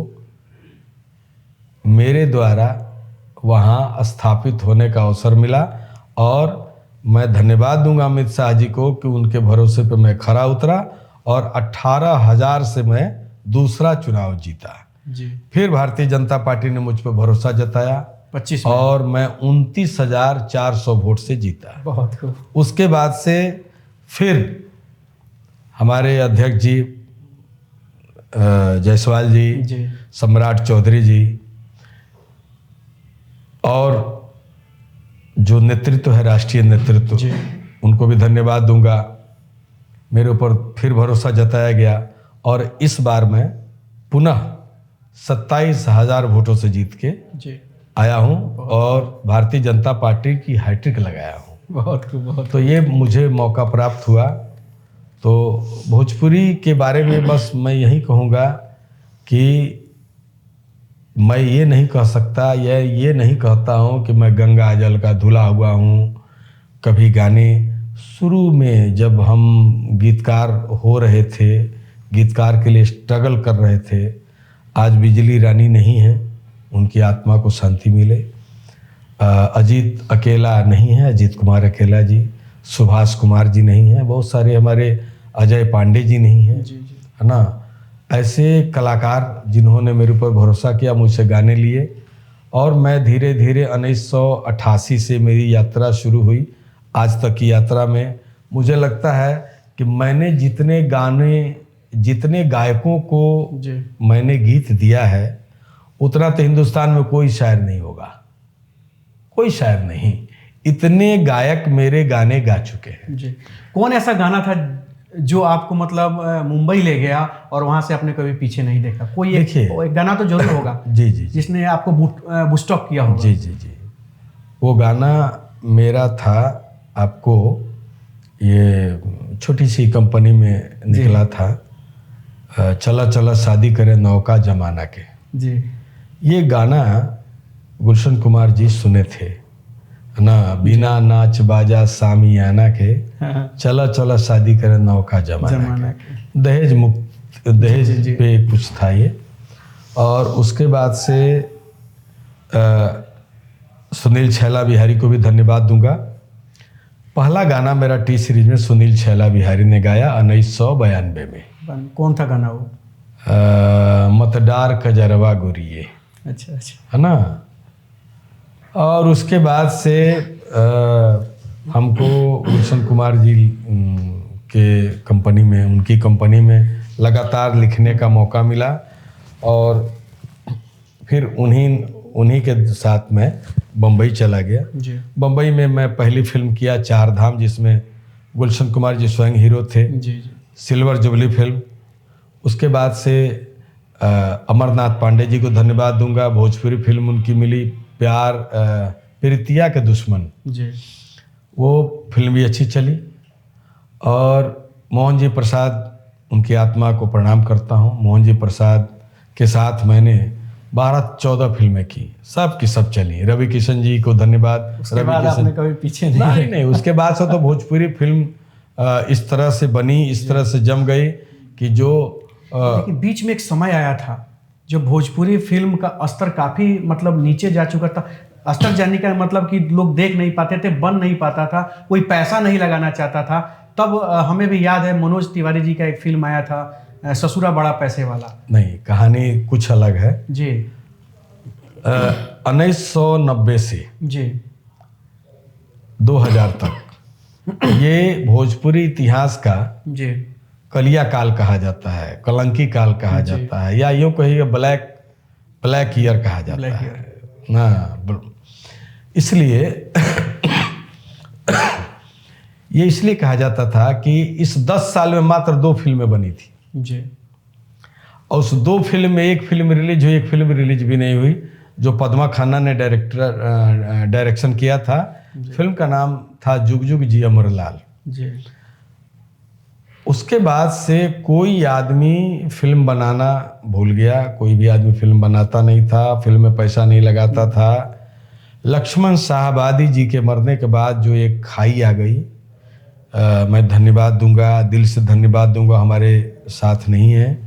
A: मेरे द्वारा वहाँ स्थापित होने का अवसर मिला। और मैं धन्यवाद दूंगा अमित शाह जी को कि उनके भरोसे पे मैं खरा उतरा और 18,000 से मैं दूसरा चुनाव जीता।
B: जी,
A: फिर भारतीय जनता पार्टी ने मुझ पर भरोसा जताया
B: 25 में।
A: और मैं 29,400 वोट से जीता।
B: बहुत खूब।
A: उसके बाद से फिर हमारे अध्यक्ष जी जायसवाल जी,
B: जी,
A: सम्राट चौधरी जी और जो नेतृत्व है, राष्ट्रीय नेतृत्व,
B: जी,
A: उनको भी धन्यवाद दूंगा। मेरे ऊपर फिर भरोसा जताया गया और इस बार मैं पुनः 27,000 वोटों से जीत के
B: जी,
A: आया हूं और भारतीय जनता पार्टी की हैट्रिक लगाया हूं।
B: बहुत खूब, बहुत।
A: तो ये मुझे मौका प्राप्त हुआ। तो भोजपुरी के बारे में बस मैं यही कहूँगा कि मैं ये नहीं कह सकता या ये नहीं कहता हूँ कि मैं गंगा जल का धुला हुआ हूँ। कभी गाने शुरू में जब हम गीतकार हो रहे थे, गीतकार के लिए स्ट्रगल कर रहे थे, आज बिजली रानी नहीं है, उनकी आत्मा को शांति मिले। अजीत अकेला नहीं है, अजीत कुमार अकेला जी, सुभाष कुमार जी नहीं हैं, बहुत सारे हमारे अजय पांडे जी नहीं हैं, है ना। ऐसे कलाकार जिन्होंने मेरे ऊपर भरोसा किया, मुझसे गाने लिए, और मैं धीरे धीरे 1988 से मेरी यात्रा शुरू हुई आज तक की यात्रा में। मुझे लगता है कि मैंने जितने गायकों को मैंने गीत दिया है, उतना तो हिंदुस्तान में कोई शायर नहीं होगा, कोई शायर नहीं। इतने गायक मेरे गाने गा चुके हैं
B: जी। कौन ऐसा गाना था जो आपको मतलब मुंबई ले गया और वहां से आपने कभी पीछे नहीं देखा? कोई एक गाना तो जरूर होगा
A: जी जी,
B: जिसने आपको बूस्टअप किया होगा।
A: जी जी जी। वो गाना मेरा था, आपको ये छोटी सी कंपनी में निकला था, चला चला शादी करे नौका जमाना के
B: जी।
A: ये गाना गुलशन कुमार जी सुने थे ना, बिना नाच बाजा सामियाना के, चला चला शादी करे नौका जमाना के। दहेज मुक्त, दहेज पे कुछ था ये। और उसके बाद से सुनील छैला बिहारी को भी धन्यवाद दूंगा। पहला गाना मेरा टी सीरीज में सुनील छैला बिहारी ने गाया 1992 में।
B: कौन था गाना वो?
A: मतदार कजरवा गुरिये।
B: अच्छा अच्छा,
A: है ना। और उसके बाद से हमको गुलशन कुमार जी के कंपनी में, उनकी कंपनी में लगातार लिखने का मौका मिला, और फिर उन्हीं के साथ मैं बम्बई चला गया। बम्बई में मैं पहली फिल्म किया चार धाम, जिसमें गुलशन कुमार जी स्वयं हीरो थे। Silver jubilee film. उसके बाद से अमरनाथ पांडे जी को धन्यवाद दूंगा, भोजपुरी फिल्म उनकी मिली, प्यार प्रीतिया के दुश्मन जी, वो फिल्म भी अच्छी चली। और मोहन जी प्रसाद, उनकी आत्मा को प्रणाम करता हूँ। मोहन जी प्रसाद के साथ मैंने 12-14 फिल्में की, सब की सब चली। रवि किशन जी को धन्यवाद।
B: उसके बाद आपने कभी पीछे नहीं?
A: उसके बाद से तो भोजपुरी फिल्म इस तरह से बनी, इस तरह से जम गई कि जो
B: लेकिन बीच में एक समय आया था जो भोजपुरी फिल्म का स्तर काफ़ी मतलब नीचे जा चुका था। स्तर जाने का मतलब कि लोग देख नहीं पाते थे, बन नहीं पाता था, कोई पैसा नहीं लगाना चाहता था। तब हमें भी याद है मनोज तिवारी जी का एक फिल्म आया था, ससुरा बड़ा पैसे वाला।
A: नहीं, कहानी कुछ अलग है
B: जी।
A: 1990 से
B: जी
A: 2000 तक ये भोजपुरी इतिहास का
B: जी
A: कलिया काल कहा जाता है, कलंकी काल कहा जाता है, या यूँ कहिए ब्लैक ईयर कहा जाता है ना। इसलिए ये इसलिए कहा जाता था कि इस 10 साल में मात्र 2 फिल्में बनी थी
B: जी,
A: और उस 2 फिल्म में एक फिल्म रिलीज हुई, एक फिल्म रिलीज भी नहीं हुई, जो पद्मा खन्ना ने डायरेक्शन किया था। फिल्म का नाम था जुग जुग जी अमरलाल
B: जी।
A: उसके बाद से कोई आदमी फिल्म बनाना भूल गया, कोई भी आदमी फिल्म बनाता नहीं था, फिल्म में पैसा नहीं लगाता था। लक्ष्मण साहबादी जी के मरने के बाद जो एक खाई आ गई, मैं धन्यवाद दूंगा, दिल से धन्यवाद दूंगा, हमारे साथ नहीं है,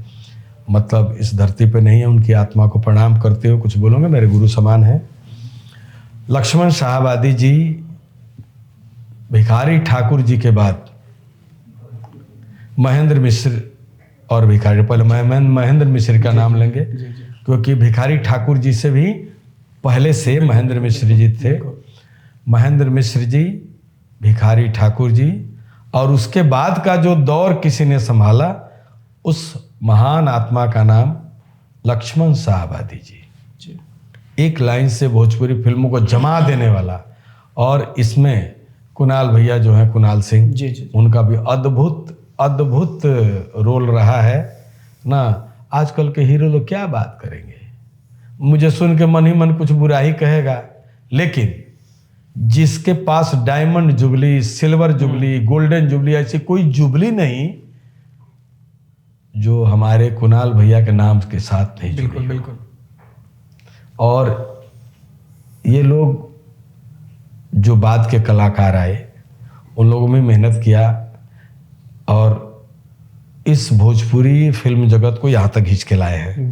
A: मतलब इस धरती पे नहीं है, उनकी आत्मा को प्रणाम करते हुए कुछ बोलूँगा, मेरे गुरु समान है। लक्ष्मण साहबादी जी भिखारी ठाकुर जी के बाद महेंद्र मिश्र और भिखारी, पहले महेंद्र मिश्र का नाम लेंगे क्योंकि भिखारी ठाकुर जी से भी पहले से महेंद्र मिश्र जी थे। महेंद्र मिश्र जी, भिखारी ठाकुर जी, और उसके बाद का जो दौर किसी ने संभाला, उस महान आत्मा का नाम लक्ष्मण साहबादी जी। एक लाइन से भोजपुरी फिल्मों को जमा देने वाला, और इसमें कुणाल भैया जो हैं, कुणाल सिंह जी, उनका भी अद्भुत रोल रहा है ना। आजकल के हीरो लोग क्या बात करेंगे, मुझे सुन के मन ही मन कुछ बुरा ही कहेगा, लेकिन जिसके पास diamond jubilee, silver jubilee, golden jubilee, ऐसी कोई जुबली नहीं जो हमारे कुणाल भैया के नाम के साथ नहीं जुड़ी। बिल्कुल। और ये लोग जो बाद के कलाकार आए, उन लोगों में मेहनत किया और इस भोजपुरी फिल्म जगत को यहाँ तक खींच के लाए हैं।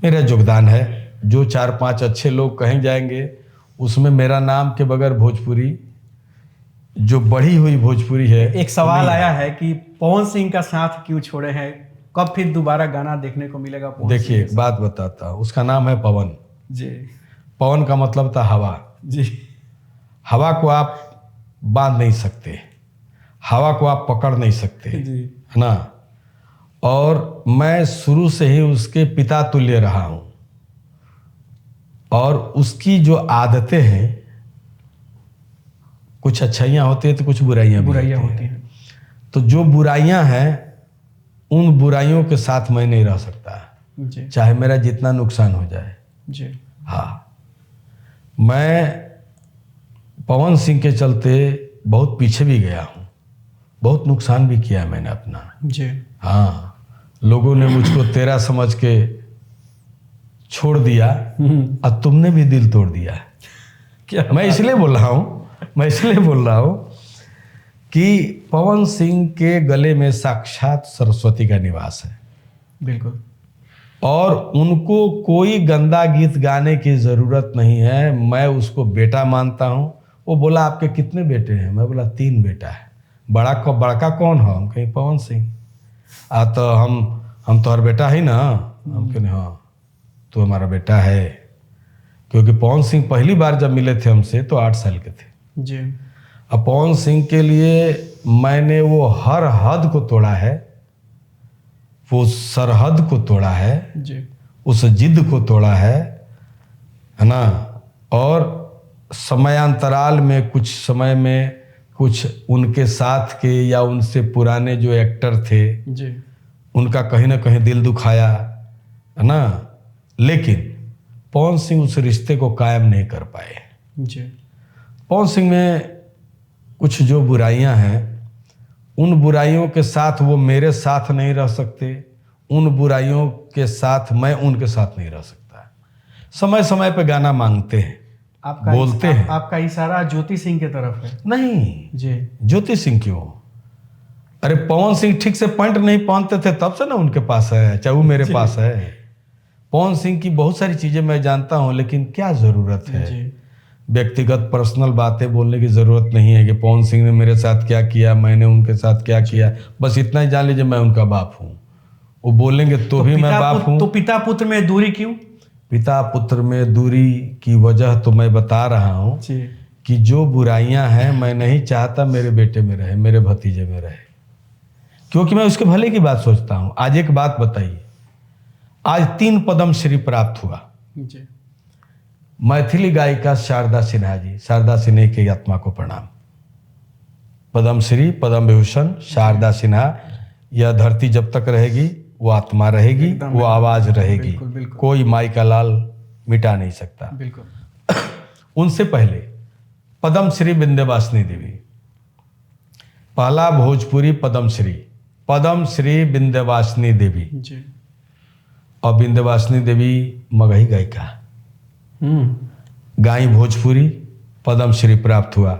A: मेरा योगदान है। जो 4-5 अच्छे लोग कहीं जाएंगे, उसमें मेरा नाम के बगैर भोजपुरी जो बढ़ी हुई भोजपुरी है।
B: एक सवाल आया है कि पवन सिंह का साथ क्यों छोड़े हैं, कब फिर दोबारा गाना देखने को मिलेगा पवन सिंह
A: देखिए,
B: के
A: एक बात बताता हूँ, उसका नाम है पवन।
B: साथ? जी
A: पवन का मतलब था हवा।
B: जी
A: हवा को आप बांध नहीं सकते, हवा को आप पकड़ नहीं सकते,
B: जी
A: है ना। और मैं शुरू से ही उसके पिता तुल्य रहा हूँ, और उसकी जो आदतें हैं, कुछ अच्छाइयाँ होती है तो कुछ बुराइयाँ
B: होती हैं।
A: तो जो बुराइयाँ हैं, उन बुराइयों के साथ मैं नहीं रह सकता,
B: जी
A: चाहे मेरा जितना नुकसान हो जाए।
B: जी
A: हाँ, मैं पवन सिंह के चलते बहुत पीछे भी गया हूँ, बहुत नुकसान भी किया मैंने अपना।
B: जी
A: हाँ, लोगों ने मुझको तेरा समझ के छोड़ दिया, और तुमने भी दिल तोड़ दिया।
B: क्या
A: मैं इसलिए बोल रहा हूँ कि पवन सिंह के गले में साक्षात सरस्वती का निवास है,
B: बिल्कुल।
A: और उनको कोई गंदा गीत गाने की ज़रूरत नहीं है। मैं उसको बेटा मानता हूँ। वो बोला आपके कितने बेटे हैं? मैं बोला 3 बेटा है। बड़का कौन है? हम कहीं पवन सिंह। तो हम तो हर बेटा ही ना। हम कहें हाँ, तो हमारा बेटा है। क्योंकि पवन सिंह पहली बार जब मिले थे हमसे तो 8 साल के थे
B: जी।
A: अब पवन सिंह के लिए मैंने वो हर हद को तोड़ा है, वो सरहद को तोड़ा है
B: जी
A: उस जिद को तोड़ा है ना। और समयांतराल में कुछ समय में कुछ उनके साथ के या उनसे पुराने जो एक्टर थे
B: जी
A: उनका कहीं ना कहीं दिल दुखाया, है ना। लेकिन पवन सिंह उस रिश्ते को कायम नहीं कर पाए।
B: जी
A: पवन सिंह में कुछ जो बुराइयां हैं, उन बुराइयों के साथ वो मेरे साथ नहीं रह सकते, उन बुराइयों के साथ मैं उनके साथ नहीं रह सकता। समय समय पे गाना मांगते हैं, बोलते हैं।
B: आपका इशारा ज्योति सिंह की तरफ है?
A: नहीं
B: जी।
A: ज्योति सिंह क्यों? अरे पवन सिंह ठीक से पैंट नहीं पहनते थे तब से ना उनके पास है, चाहे वो मेरे पास है। पवन सिंह की बहुत सारी चीजें मैं जानता हूं, लेकिन क्या जरूरत है व्यक्तिगत पर्सनल बातें बोलने की जरूरत नहीं है कि पवन सिंह ने मेरे साथ क्या किया, मैंने उनके साथ क्या किया। बस इतना ही जान लीजिए मैं उनका बाप हूँ। वो बोलेंगे तो भी मैं बाप हूँ।
B: तो पिता पुत्र में दूरी क्यों?
A: पिता पुत्र में दूरी की वजह तो मैं बता रहा हूँ कि जो बुराइयां हैं मैं नहीं चाहता मेरे बेटे में रहे, मेरे भतीजे में रहे, क्योंकि मैं उसके भले की बात सोचता हूँ। आज एक बात बताइए, आज 3 पद्मश्री प्राप्त हुआ।
B: जी।
A: मैथिली गायिका शारदा सिन्हा जी, शारदा सिन्हा की आत्मा को प्रणाम। पद्मश्री, पद्म विभूषण शारदा सिन्हा। यह धरती जब तक रहेगी वो आत्मा रहेगी, वो आवाज रहेगी।
B: बिल्कुल, बिल्कुल।
A: कोई माई का लाल मिटा नहीं सकता।
B: बिल्कुल।
A: उनसे पहले पद्मश्री विंध्यवासिनी देवी, पहला भोजपुरी पद्मश्री विंध्यवासिनी देवी।
B: जी।
A: और विंध्यवासिनी देवी मगही गायिका, गाई भोजपुरी, पद्मश्री प्राप्त हुआ।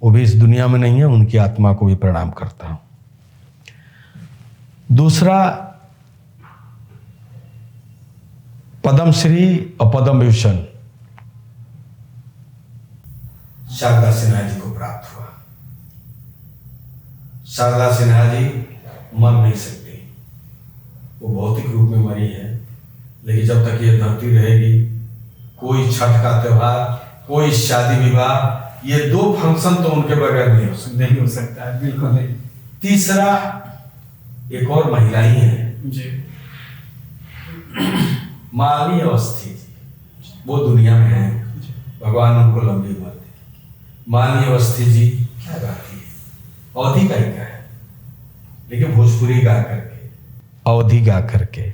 A: वो भी इस दुनिया में नहीं है, उनकी आत्मा को भी प्रणाम करता हूं। दूसरा पद्मश्री और पद्म विभूषण शारदा सिन्हा जी को प्राप्त हुआ। शारदा सिन्हा जी मर नहीं सकती, वो भौतिक रूप में मरी है, लेकिन जब तक ये धरती रहेगी कोई छठ का त्योहार, कोई शादी विवाह, ये 2 फंक्शन तो उनके बगैर नहीं हो सकता
B: है। बिल्कुल नहीं।
A: तीसरा एक और महिला ही है
B: जी,
A: मालिनी अवस्थी जी, वो दुनिया में है, भगवान उनको लंबी उम्र दे। मालिनी अवस्थी जी क्या गाती है, अवधी गायिका है, लेकिन भोजपुरी गा करके, अवधी गा करके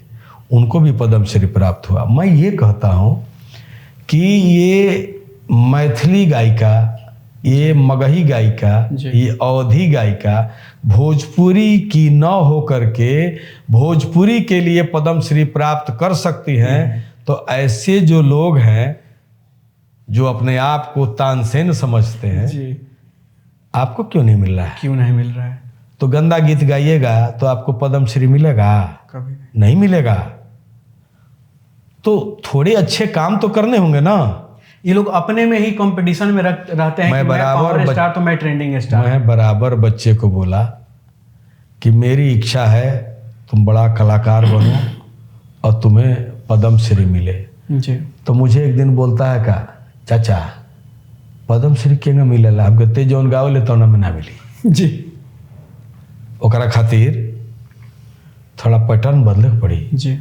A: उनको भी पद्मश्री प्राप्त हुआ। मैं ये कहता हूं कि ये मैथिली गायिका, ये मगही गायिका, ये अवधी गायिका भोजपुरी की न हो करके भोजपुरी के लिए पद्मश्री प्राप्त कर सकती हैं। तो ऐसे जो लोग हैं जो अपने आप को तानसेन समझते हैं जी, आपको क्यों नहीं मिल रहा है?
B: क्यों नहीं मिल रहा है?
A: तो गंदा गीत गाइएगा तो आपको पद्मश्री मिलेगा?
B: कभी
A: नहीं मिलेगा। तो थोड़े अच्छे काम तो करने होंगे ना।
B: ये लोग अपने में ही कंपटीशन में रहते हैं
A: मैं
B: कि
A: बराबर
B: मैं पावर स्टार तो मैं ट्रेंडिंग स्टार।
A: मैं बराबर बच्चे को बोला कि मेरी इच्छा है तुम बड़ा कलाकार बनो और तुम्हें पद्म श्री मिले।
B: जी।
A: तो मुझे एक दिन बोलता है का चाचा पद्म श्री केंगे मिलेला, हम कहते जौन गाँव ले तो ना में ना मिली।
B: जी।
A: ओकरा खातिर थोड़ा पैटर्न बदले के पड़ी।
B: जी।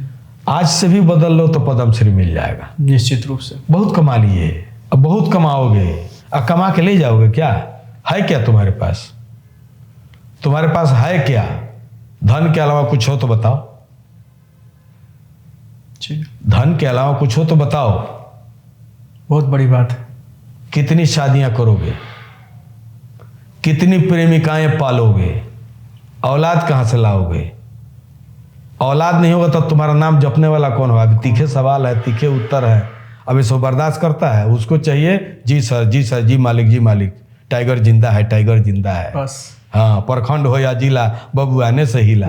A: आज से भी बदल लो तो पद्म श्री मिल जाएगा
B: निश्चित रूप से।
A: बहुत कमा लिए, अब बहुत कमाओगे, अब कमा के ले जाओगे क्या? है क्या तुम्हारे पास? तुम्हारे पास है क्या? धन के अलावा कुछ हो तो बताओ।
B: जी।
A: धन के अलावा कुछ हो तो बताओ।
B: बहुत बड़ी बात है।
A: कितनी शादियां करोगे, कितनी प्रेमिकाएं पालोगे, औलाद कहां से लाओगे? औलाद नहीं होगा तो तुम्हारा नाम जपने वाला कौन होगा? अभी तीखे सवाल है, तीखे उत्तर है। अब इसको बर्दाश्त करता है, उसको चाहिए जी सर, जी सर, जी मालिक, जी मालिक, टाइगर जिंदा है, टाइगर जिंदा है।
B: बस।
A: हाँ, प्रखंड हो या जिला, बबुआ ने से हिला।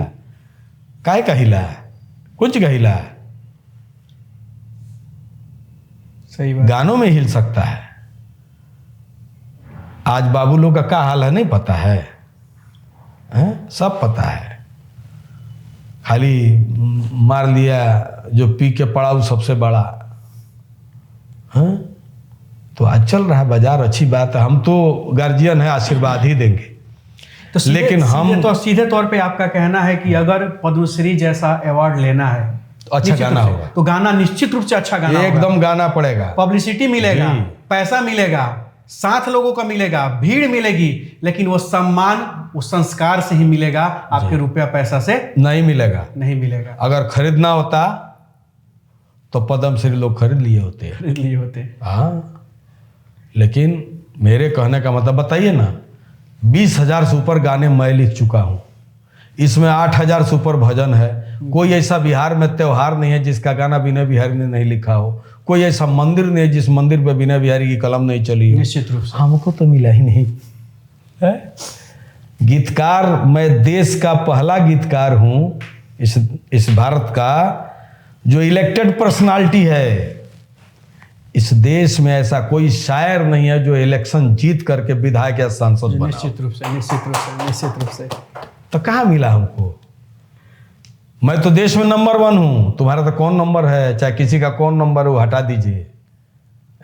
A: काहे का हिला? कुछ का हिला?
B: सही बात।
A: गानों में हिल सकता है। आज बाबू लोग का क्या हाल है नहीं पता है, हैं? सब पता है। खाली मार लिया जो पी के पड़ा वो सबसे बड़ा। हैं? तो आज चल रहा है बाजार, अच्छी बात है। हम तो गार्जियन है, आशीर्वाद ही देंगे।
B: तो
A: लेकिन हम
B: तो सीधे तौर पे आपका कहना है कि अगर पद्मश्री जैसा अवार्ड लेना है
A: तो अच्छा गाना होगा,
B: तो गाना निश्चित रूप से अच्छा गाना
A: एकदम गाना पड़ेगा।
B: पब्लिसिटी मिलेगा, पैसा मिलेगा, साथ लोगों का मिलेगा, भीड़ मिलेगी, लेकिन वो सम्मान उस संस्कार से ही मिलेगा। आपके रुपया पैसा से
A: नहीं मिलेगा,
B: नहीं मिलेगा।
A: अगर खरीदना होता तो पद्म श्री लोग खरीद लिए होते।
B: खरीद लिए होते।
A: हाँ, लेकिन मेरे कहने का मतलब बताइए ना, 20,000 से ऊपर गाने मैं लिख चुका हूँ, इसमें 8,000 से ऊपर भजन है। कोई ऐसा बिहार में त्योहार नहीं है जिसका गाना विनय बिहारी ने नहीं लिखा हो। कोई ऐसा मंदिर नहीं है जिस मंदिर पे विनय बिहारी की कलम नहीं चली हो।
B: निश्चित रूप से।
A: हमको तो मिला ही नहीं है। गीतकार, मैं देश का पहला गीतकार हूँ इस भारत का जो इलेक्टेड पर्सनालिटी है। इस देश में ऐसा कोई शायर नहीं है जो इलेक्शन जीत करके विधायक या सांसद बना।
B: निश्चित रूप से, निश्चित रूप से, निश्चित रूप से।
A: तो कहाँ मिला हमको? मैं तो देश में नंबर 1 हूँ, तुम्हारा तो कौन नंबर है? चाहे किसी का कौन नंबर हो, हटा दीजिए।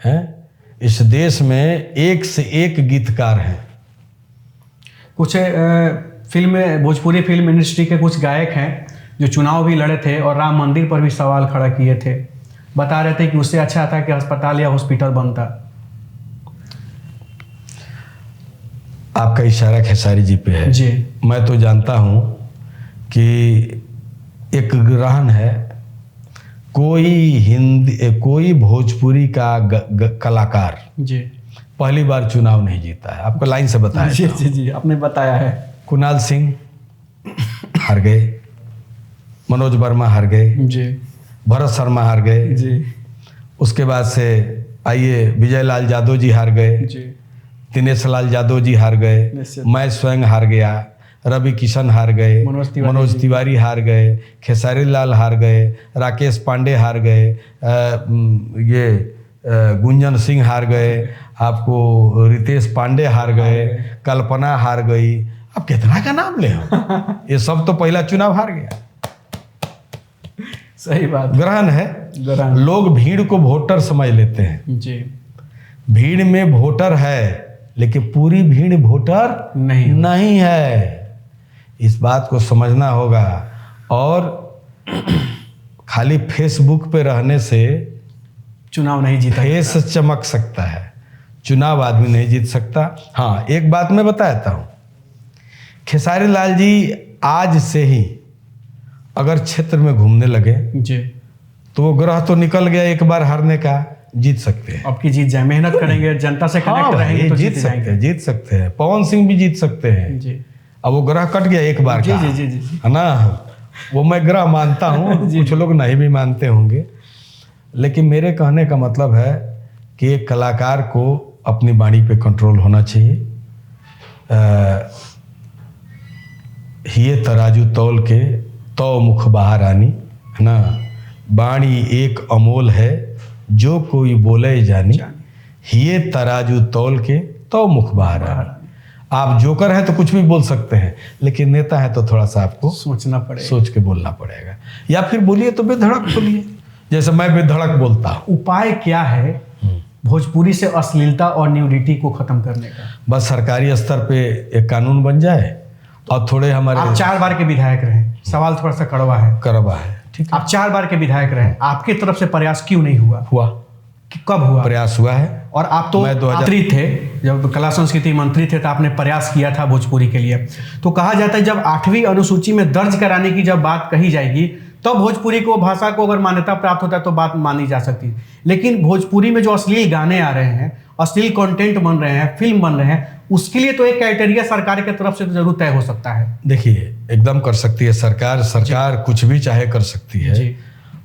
A: हैं? इस देश में एक से एक गीतकार हैं।
B: कुछ भोजपुरी फिल्म इंडस्ट्री के कुछ गायक हैं जो चुनाव भी लड़े थे और राम मंदिर पर भी सवाल खड़ा किए थे। बता रहे थे कि उससे अच्छा था कि अस्पताल या हॉस्पिटल बनता।
A: आपका इशारा खेसारी जी पे है
B: जी।
A: मैं तो जानता हूँ कि एक ग्रहण है, कोई भोजपुरी का कलाकार
B: जी
A: पहली बार चुनाव नहीं जीता है। आपको लाइन से बताया।
B: जी जी जी, आपने बताया है।
A: कुणाल सिंह हार गए, मनोज वर्मा हार गए
B: जी,
A: भरत शर्मा हार गए
B: जी,
A: उसके बाद से आइए विजय लाल यादव जी हार गए
B: जी,
A: दिनेश लाल यादव जी हार गए, मैं स्वयं हार गया, रवि किशन हार गए, मनोज तिवारी हार गए, खेसारी लाल हार गए, राकेश पांडे हार गए, ये गुंजन सिंह हार गए, आपको रितेश पांडे हार गए, कल्पना हार गई। अब कितना का नाम ले हम? ये सब तो पहला चुनाव हार गया।
B: सही बात।
A: ग्रहण है।
B: ग्रहण।
A: लोग भीड़ को वोटर समझ लेते हैं।
B: जी।
A: भीड़ में वोटर है लेकिन पूरी भीड़ वोटर नहीं है। इस बात को समझना होगा। और खाली फेसबुक पे रहने से
B: चुनाव नहीं जीता।
A: फेस चमक सकता है, चुनाव आदमी नहीं जीत सकता। हाँ, एक बात मैं बताता हूँ, खेसारी लाल जी आज से ही अगर क्षेत्र में घूमने लगे
B: जी
A: तो वो ग्रह तो निकल गया एक बार हारने का, जीत सकते हैं।
B: अब की जीत जाए, मेहनत करेंगे, जनता से कनेक्ट रहेंगे तो जीत
A: सकते हैं। पवन सिंह भी जीत सकते हैं जी। अब वो ग्रह कट गया एक बार का,
B: जी,
A: है ना? वो मैं ग्रह मानता हूँ कुछ लोग नहीं भी मानते होंगे, लेकिन मेरे कहने का मतलब है कि एक कलाकार को अपनी वाणी पे कंट्रोल होना चाहिए। ये तराजू तौल के तो मुख बाहर आनी, है ना? बाणी एक अमोल है, जो कोई बोले जानी, ये तराजू तौल के तो मुख बाहर। आप जोकर हैं तो कुछ भी बोल सकते हैं, लेकिन नेता है तो थोड़ा सा आपको
B: सोचना पड़ेगा,
A: सोच के बोलना पड़ेगा। या फिर बोलिए तो बेधड़क बोलिए, जैसे मैं बेधड़क बोलता हूँ।
B: उपाय क्या है भोजपुरी से अश्लीलता और न्यूडिटी को खत्म करने का?
A: बस सरकारी स्तर पे एक कानून बन जाए और थोड़े हमारे,
B: आप 4 बार के विधायक रहे, सवाल थोड़ा सा कड़वा है,
A: ठीक है।
B: आप 4 बार के विधायक रहे, आपकी तरफ से प्रयास क्यों नहीं हुआ?
A: हुआ,
B: कि कब हुआ
A: प्रयास हुआ है।
B: और आप तो मंत्री थे, जब कला संस्कृति मंत्री थे तो आपने प्रयास किया था भोजपुरी के लिए। तो कहा जाता है जब 8वीं अनुसूची में दर्ज कराने की जब बात कही जाएगी तो भोजपुरी को, भाषा को अगर मान्यता प्राप्त होता है तो बात मानी जा सकती है। लेकिन भोजपुरी में जो अश्लील गाने आ रहे हैं, अश्लील कंटेंट बन रहे हैं, फिल्म बन रहे हैं, उसके लिए तो एक क्राइटेरिया सरकार की तरफ से तो जरूर तय हो सकता है।
A: देखिए, एकदम कर सकती है सरकार कुछ भी चाहे कर सकती है
B: जी।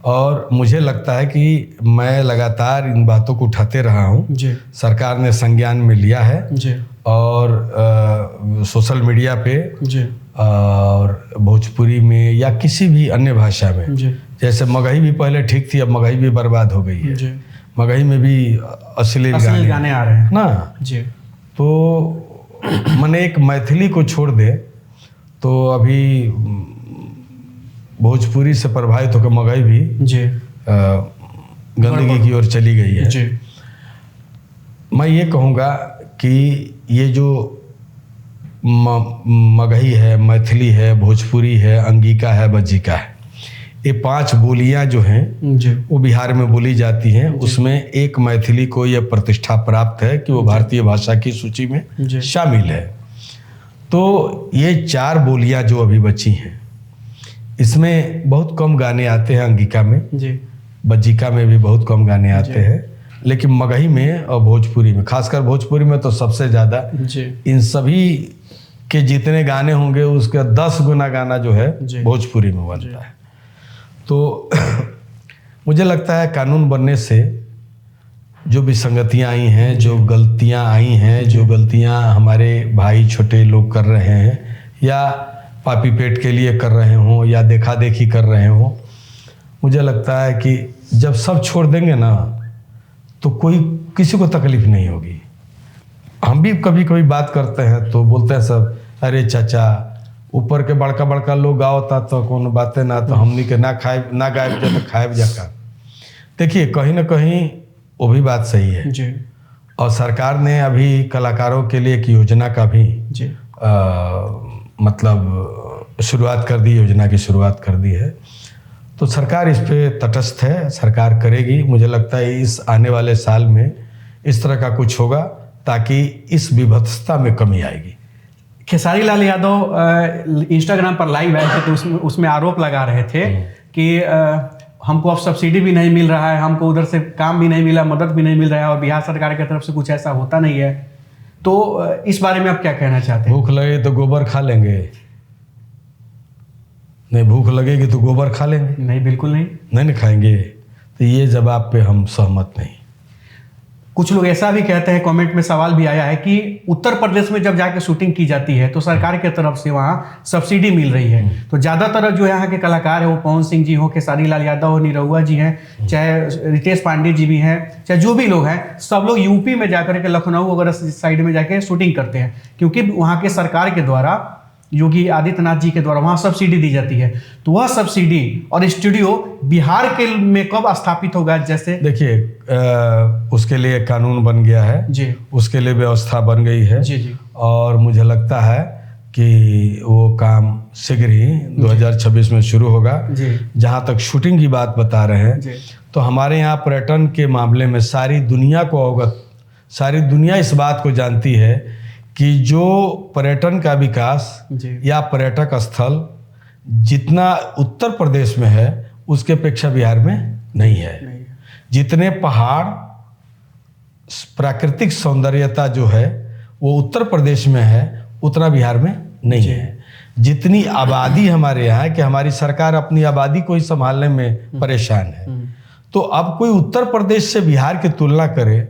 A: और मुझे लगता है कि मैं लगातार इन बातों को उठाते रहा हूँ।
B: जी।
A: सरकार ने संज्ञान में लिया है
B: जी।
A: और सोशल मीडिया पे
B: जी।
A: और भोजपुरी में या किसी भी अन्य भाषा में,
B: जी।
A: जैसे मगही भी पहले ठीक थी, अब मगही भी बर्बाद हो गई है।
B: जी।
A: मगही में भी अश्लील
B: गाने आ रहे हैं
A: ना।
B: जी।
A: तो मैंने एक मैथिली को छोड़ दे तो अभी भोजपुरी से प्रभावित होकर मगही भी
B: जी
A: गंदगी की ओर चली गई है।
B: जी। मैं
A: ये कहूँगा कि ये जो मगही है, मैथिली है, भोजपुरी है, अंगिका है, बज्जिका है, ये 5 बोलियां जो हैं
B: जी
A: वो बिहार में बोली जाती हैं। उसमें एक मैथिली को यह प्रतिष्ठा प्राप्त है कि वो भारतीय भाषा की सूची में शामिल है। तो ये 4 बोलियां जो अभी बची हैं, इसमें बहुत कम गाने आते हैं। अंगिका में
B: जी,
A: बज्जिका में भी बहुत कम गाने आते हैं, लेकिन मगही में और भोजपुरी में, खासकर भोजपुरी में तो सबसे ज़्यादा। इन सभी के जितने गाने होंगे उसका 10 गुना गाना जो है भोजपुरी में बनता है। तो मुझे लगता है कानून बनने से जो विसंगतियाँ आई हैं, जो गलतियाँ आई हैं, जो गलतियाँ हमारे भाई छोटे लोग कर रहे हैं या पापी पेट के लिए कर रहे हों या देखा देखी कर रहे हों, मुझे लगता है कि जब सब छोड़ देंगे ना तो कोई किसी को तकलीफ नहीं होगी। हम भी कभी कभी बात करते हैं तो बोलते हैं सब, अरे चाचा ऊपर के बड़का बड़का लोग आवता तो कौन बातें ना, तो हमनी के ना गायब जा तो खायब जाका। देखिए, कहीं ना कहीं वो भी बात सही है
B: जी।
A: और सरकार ने अभी कलाकारों के लिए एक योजना का भी मतलब शुरुआत कर दी, योजना की शुरुआत कर दी है। तो सरकार इस पे तटस्थ है, सरकार करेगी। मुझे लगता है इस आने वाले साल में इस तरह का कुछ होगा ताकि इस विभत्सता में कमी आएगी।
B: खेसारी लाल यादव इंस्टाग्राम पर लाइव आए थे तो उसमें आरोप लगा रहे थे कि हमको अब सब्सिडी भी नहीं मिल रहा है, हमको उधर से काम भी नहीं मिला, मदद भी नहीं मिल रहा है और बिहार सरकार की तरफ से कुछ ऐसा होता नहीं है। तो इस बारे में आप क्या कहना चाहते हैं?
A: भूख लगे तो गोबर खा लेंगे, नहीं भूख लगेगी तो गोबर खा लेंगे?
B: नहीं, बिल्कुल नहीं
A: खाएंगे। तो ये जवाब पे हम सहमत नहीं।
B: कुछ लोग ऐसा भी कहते हैं, कमेंट में सवाल भी आया है कि उत्तर प्रदेश में जब जाके शूटिंग की जाती है तो सरकार की तरफ से वहाँ सब्सिडी मिल रही है। तो ज़्यादातर जो यहाँ के कलाकार है, वो पवन सिंह जी हो, खेसारी लाल यादव हो, निरहुआ जी हैं, चाहे रितेश पांडे जी भी हैं, चाहे जो भी लोग हैं, सब लोग यूपी में जाकर के, लखनऊ वगैरह साइड में जाके शूटिंग करते हैं, क्योंकि वहाँ के सरकार के द्वारा, योगी आदित्यनाथ जी के द्वारा वहाँ सब्सिडी दी जाती है। तो वह सब्सिडी और स्टूडियो बिहार के में कब स्थापित होगा? जैसे
A: देखिए, उसके लिए कानून बन गया है
B: जी,
A: उसके लिए व्यवस्था बन गई है
B: जी जी,
A: और मुझे लगता है कि वो काम शीघ्र ही 2026 में शुरू होगा। जहाँ तक शूटिंग की बात बता रहे हैं, तो हमारे यहाँ पर्यटन के मामले में सारी दुनिया को अवगत, सारी दुनिया इस बात को जानती है कि जो पर्यटन का विकास या पर्यटक स्थल जितना उत्तर प्रदेश में है उसके अपेक्षा बिहार में नहीं है। जितने पहाड़, प्राकृतिक सौंदर्यता जो है वो उत्तर प्रदेश में है, उतना बिहार में नहीं है। जितनी आबादी हमारे यहाँ है कि हमारी सरकार अपनी आबादी को ही संभालने में परेशान है। तो अब कोई उत्तर प्रदेश से बिहार की तुलना करे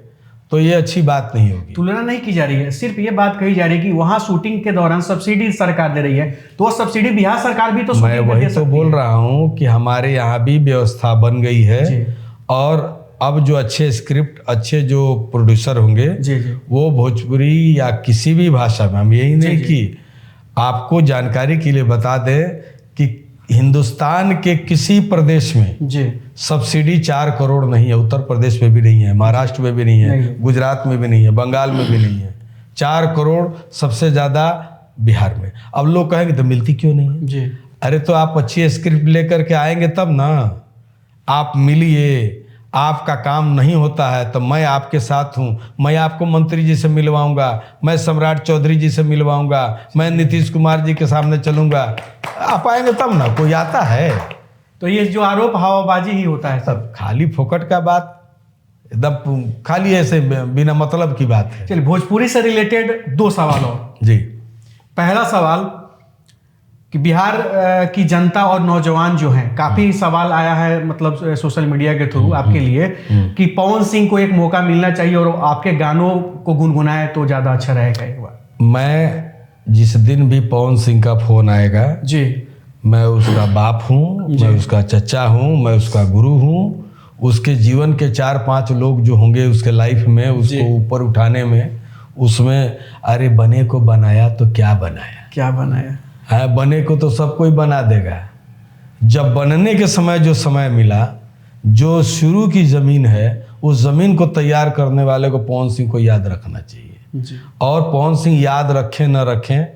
A: तो ये अच्छी बात नहीं होगी।
B: तुलना नहीं की जा रही है, सिर्फ ये बात कही जा रही है कि वहां शूटिंग के दौरान सब्सिडी सरकार दे रही है, तो वो सब्सिडी बिहार सरकार भी तो
A: मैं
B: शूटिंग पे
A: वही
B: दे
A: तो
B: सकती
A: बोल
B: है।
A: रहा हूँ कि हमारे यहाँ भी व्यवस्था बन गई है
B: जी।
A: और अब जो अच्छे स्क्रिप्ट, अच्छे जो प्रोड्यूसर होंगे
B: जी जी
A: वो भोजपुरी या किसी भी भाषा में, हम यही नहीं
B: जी।
A: कि आपको जानकारी के लिए बता दें कि हिंदुस्तान के किसी प्रदेश में
B: जी
A: सब्सिडी 4 करोड़ नहीं है। उत्तर प्रदेश में भी नहीं है, महाराष्ट्र में भी नहीं
B: नहीं
A: है,
B: है।
A: गुजरात में भी नहीं है, बंगाल में भी नहीं है। 4 करोड़ सबसे ज़्यादा बिहार में। अब लोग कहेंगे तो मिलती क्यों नहीं है?
B: जी
A: अरे तो आप अच्छी स्क्रिप्ट लेकर के आएंगे तब ना। आप मिलिए, आपका काम नहीं होता है तो मैं आपके साथ हूँ। मैं आपको मंत्री जी से मिलवाऊंगा, मैं सम्राट चौधरी जी से मिलवाऊंगा, मैं नीतीश कुमार जी के सामने चलूंगा। आप आएंगे तब ना, कोई आता है।
B: तो ये जो आरोप हवाबाजी ही होता है सब।
A: सब खाली फोकट का बात, एकदम खाली ऐसे बिना मतलब की बात है।
B: चलिए, भोजपुरी से रिलेटेड 2 सवाल और।
A: जी।
B: पहला सवाल कि बिहार की जनता और नौजवान जो हैं, काफ़ी सवाल आया है मतलब सोशल मीडिया के थ्रू आपके लिए कि पवन सिंह को एक मौका मिलना चाहिए और आपके गानों को गुनगुनाए तो ज़्यादा अच्छा रहेगा एक बार।
A: मैं जिस दिन भी पवन सिंह का फोन आएगा,
B: जी
A: मैं उसका बाप हूँ, मैं उसका चचा हूँ, मैं उसका गुरु हूँ। उसके जीवन के 4-5 लोग जो होंगे उसके लाइफ में, उसको ऊपर उठाने में, उसमें अरे बने को बनाया तो क्या बनाया,
B: क्या बनाया
A: है। बने को तो सब कोई बना देगा। जब बनने के समय जो समय मिला, जो शुरू की ज़मीन है, उस ज़मीन को तैयार करने वाले को पवन सिंह को याद रखना चाहिए।
B: जी।
A: और पवन सिंह याद रखें न रखें,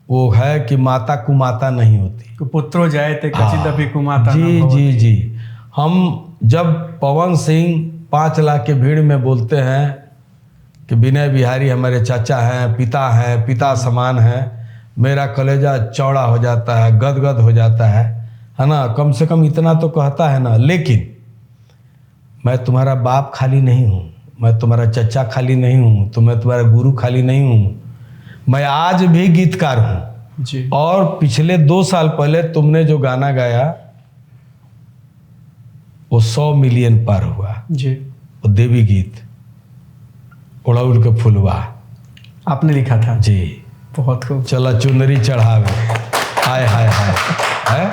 A: वो है कि माता कुमाता नहीं होती।
B: पुत्रो जाए ते
A: हाँ।
B: कचित अपि कुमाता न
A: जी
B: भवति।
A: जी जी। हम जब पवन सिंह 5 लाख के भीड़ में बोलते हैं कि विनय बिहारी हमारे चाचा हैं, पिता समान हैं, मेरा कलेजा चौड़ा हो जाता है, गदगद हो जाता है ना। कम से कम इतना तो कहता है ना। लेकिन मैं तुम्हारा बाप खाली नहीं हूँ, मैं तुम्हारा चचा खाली नहीं हूँ, तो मैं तुम्हारा गुरु खाली नहीं हूँ। मैं आज भी गीतकार हूँ।
B: जी।
A: और पिछले 2 साल पहले तुमने जो गाना गाया वो 100 मिलियन पार हुआ।
B: जी।
A: वो देवी गीत, उड़ाउल के फुलवा,
B: आपने लिखा था।
A: जी।
B: बहुत खूब।
A: चला चुनरी चढ़ावे, हाय हाय हाय है।